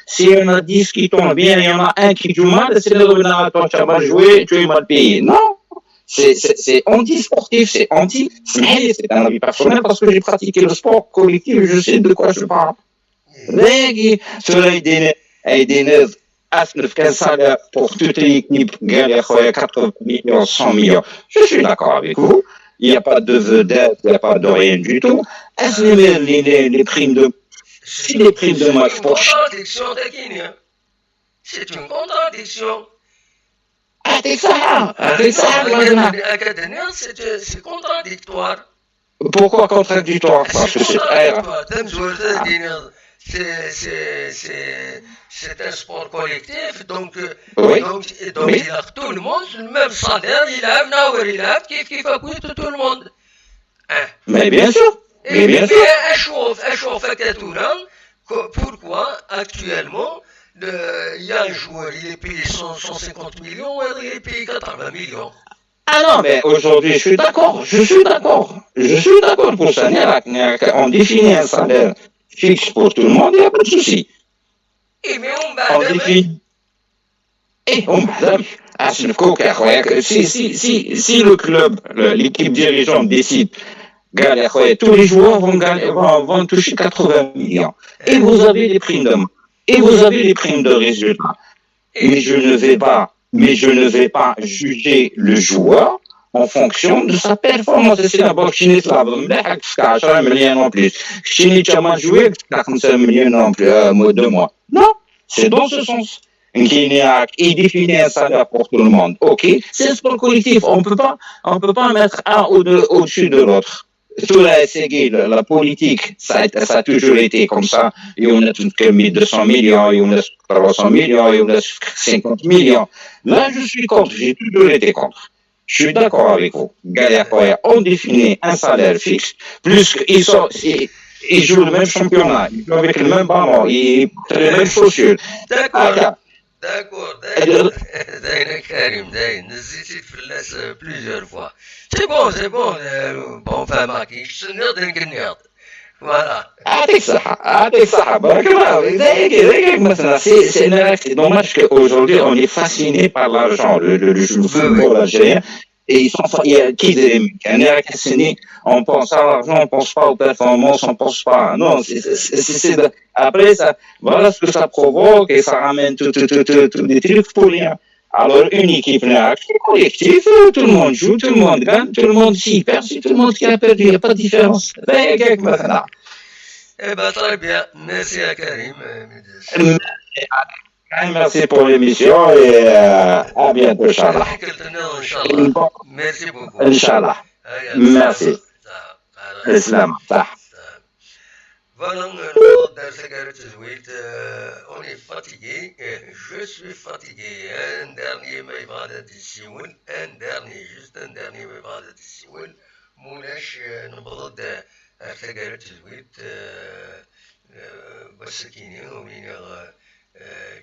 S'il y en a 10 qui tournent bien, il y en a un qui joue mal, c'est le winner, toi, tu as mal joué, tu es mal payé. Non. C'est anti-sportif, c'est un avis personnel parce que j'ai pratiqué le sport collectif, je sais de quoi je parle. Cela est des qu'un salaire pour toute l'équipe gagne 80 millions, 100 millions. Je suis d'accord avec vous. Il n'y a pas de vedette, il n'y a pas de rien du tout. Est-ce les primes de... Si les primes de match pour... C'est une contradiction. C'est contradictoire. Pourquoi contradictoire? Parce que c'est un sport collectif, donc il a tout le monde le même salaire, il a qui fait tout le monde. Mais bien sûr. Pourquoi actuellement il y a un joueur, il est payé 150 millions, il est payé 80 millions. Ah non, mais aujourd'hui, je suis d'accord pour ça. On définit un salaire fixe pour tout le monde, il n'y a pas de souci. On définit. Si le club, l'équipe dirigeante décide, tous les joueurs vont toucher 80 millions. Et vous avez les primes de main. Et vous avez les primes de résultats. Mais je ne vais pas juger le joueur en fonction de sa performance. C'est la boxe chinoise là, مليح 10 millions en plus. Chine تما joué 5 millions en plus mois 2 mois. Non, c'est dans ce sens. Il définit un salaire pour tout le monde. Ok, c'est un sport collectif. On peut pas mettre un au-dessus de l'autre. Tout la SEG, la politique, ça a toujours été comme ça. Il y en a tout que 1200 millions, il y en a 300 millions, il y en a 50 millions. Là, je suis contre. J'ai toujours été contre. Je suis d'accord avec vous. On définit un salaire fixe, plus qu'ils jouent le même championnat, ils jouent avec le même ballon, ils portent les mêmes chaussures. D'accord, داين كريم داين نزيتي تفلاس بليزيور فوا سي بون بون فهمك النياض النياض فوالا يعطيك الصحة بارك الله فيك مثلا c'est dommage qu'aujourd'hui on est fasciné par l'argent le football algérien et ils sont on pense à l'argent, on pense pas aux performances, on pense pas. Non, après ça, voilà ce que ça provoque et ça ramène tout des trucs pour rien. Alors une équipe là, c'est collectif, tout le monde joue, tout le monde gagne, tout le monde s'y perd, c'est tout le monde qui a perdu, il n'y a pas de différence. Eh ben très bien, merci à Karim. Merci pour l'émission et à bientôt, Inch'Allah. Merci beaucoup. Inch'Allah. Merci. Islam. Voilà, on est fatigué, je suis fatigué. Un dernier juste un dernier مبادئ السويل مولاش نبض ارتقالة الزويت بس كيني ومين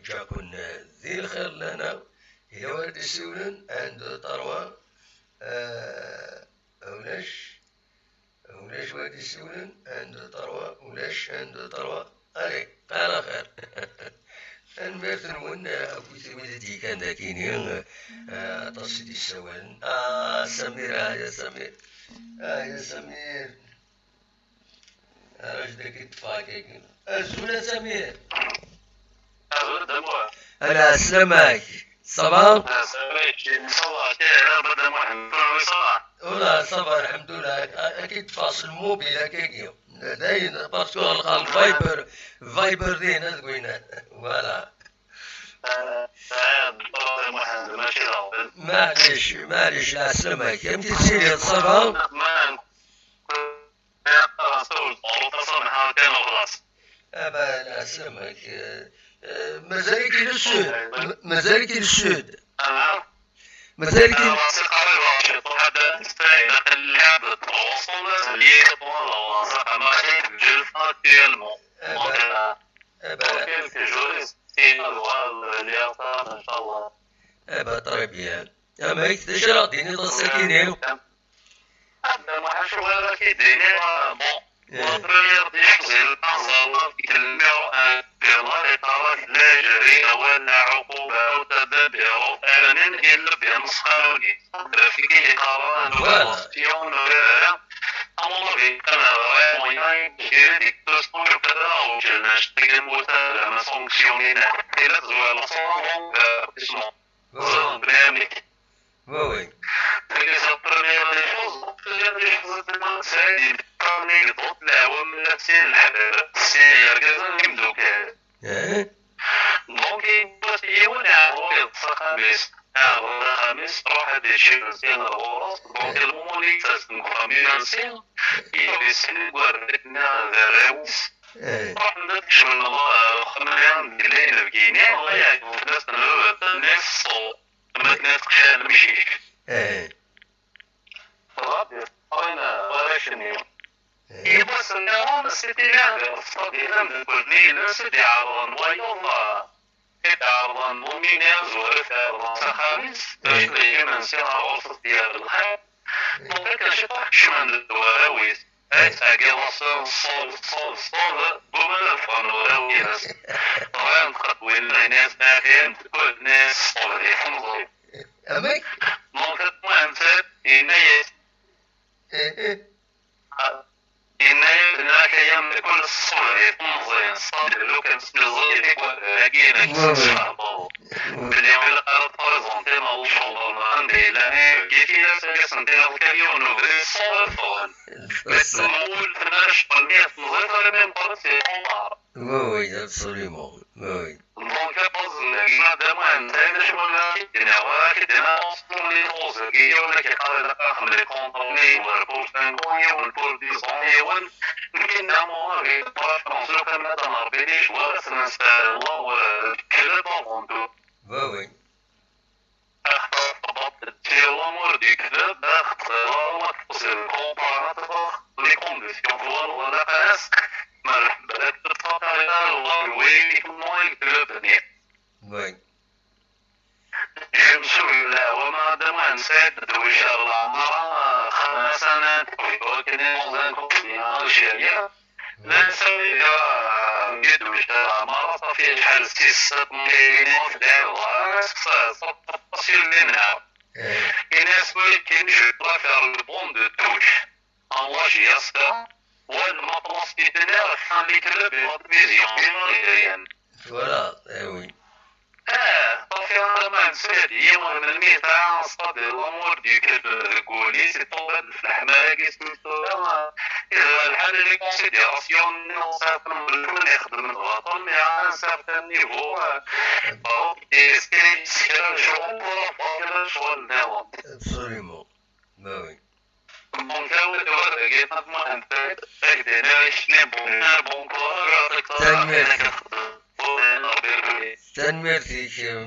جاكون ذي الخير لنا إلى ورد السولن عند طروة ولاش وادي السولن عند طروة ولاش عند طروة علي على خير نبات نون أكويت ولدي كان داكيني تصدي السوالن سمير يا سمير يا سمير رجلك يتفاكك الزولة سمير أنا أسلمك صباح ولا صباح الحمد لله أكيد فاصل موبيل أكيد داين باسكو الفايبر دينا تقولنا فوالا معليش لا أسلمك يمكن تسيري الصباح أبا لا أسلمك مازالك للسود مازالك للسود مازالك أبا طري بيان أما يكتشرى ديني ضسكيني وطريق يحصل أصلا كلمة بغاية طرف لا جري ولا عقوبة أو تدبير أمن إلا بنصخوني في قرار وقفتيون ولا أمر بكنا وياي جيدي تسمع كذا أو جناش تجمع لما صنكسيونينا إلى زوال صارون اسمه برنامج وين تجلس البرنامج الحفظ سعيد نقطة لا ومن سين الحباب سين كذا يمدوك ممكن بس يونا هو خميس خميس راح هذا الشيء سين الغرس ممكن المولي تسمع خميس سين يبسن وردنا ذراوس راح ندش من الله خميان الليل بجينا الله يعرف ناس نلوت ناس صوت ما تنسقش نمشي رابط أنا ورشني يبص النوم استدلال صديقا بالكل سدعرا ويلا اتعرضا ومن يزور ثارا خامس تشتري من سعر وسط ديال الحال ممكن شفاك شمن الوراويس أجل صول بمن الفن وراويس طبعا خطوة الناس نافين كل الناس صول يحمضوا أمك ممكن ما أنسى إني هناك يم كل الصور يطمزين صادق لو كان سنزيل لاقينا باليوم الأرض فرزنتين أو شغل عندي لأن جيتي ناس سنتين الكريون وغير الصوفون بس المول تناش قلبية نظرة من قرص الحمار Oui, absolument. Oui. Donc, je pense que madame, je suis كنا واحدنا أصلا لنوز جيونا كقال لقاهم لكونتوني والبورتان كوي والبورديزوني والكنا مواري طرف نصر كما تنربيش ورسنا الله وكلا طابونتو Oui. أخطبط تيلامور دي كذب أخطبط وتصل كومبارات لي كونديسيون فوال ولا قاس مرحبا تتفق على الله ويك موي كذبني Oui. يمسوا لا وما دام نسيت دوش الله مرة 5 سنوات ولكن نظن كوفيا شيء لا نسوي يدوش مرة في شحال 6 مليون في دايرة تصير منها كاين ناس ولكن جو بريفير لو بون دو توش الله جياستا والمطلس في الدنيا كان لي كلب فيزيون Voilà, oui. طافي هذا ما نسيت يوم من الميتة صاد الأمور ديك الكولي سي طوبات في الحماية كيسميتو إذا الحال اللي كونسيديراسيون نوصافن من يخدم الوطن مي على سارتان نيفو يسكري شغل ولا شغل النظام Absolument. Ben oui. Donc là où tu جيت ما أنت أكدنا شنو بون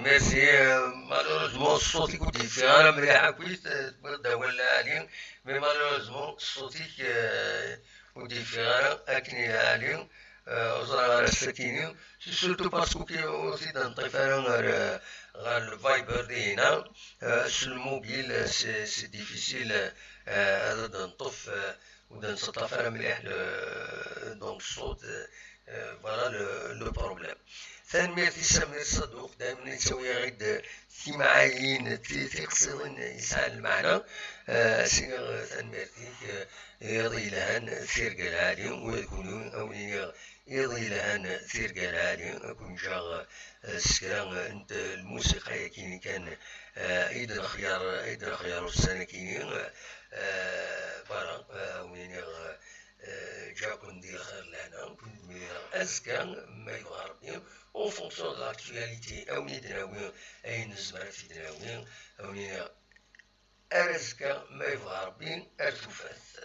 ميرسي مالوريزمون الصوت يكون ديفيران مليحة كويس تبدا ولا عليهم مي مالوريزمون صوتيك وديفيران أكني عليهم وزرا غير السكينين سورتو باسكو كي اوسي تنطيف انا غير الفايبر دي هنا الموبيل سي ديفيسيل هذا نطف ونسطف انا مليح دونك الصوت فوالا لو بروبليم ثاني ميرتي سمير الصدوق دائما يسوي غير معايين تقصدين يسعى المعنى سير ثاني ميرتي يضي لهن ثير قلالي ويكونون او يضي لهن ثير قلالي اكون جاغ سكران انت الموسيقى كيني كان ايدر خيار السنة كيني فوالا وين جاكون ديال خير لهنا كون أزكى ما يغربني اون فونكسيون دو لاكتواليتي أوني دراوين أين الزمرات في دراوين أوني أرزكى ما يغربني أرتوفاث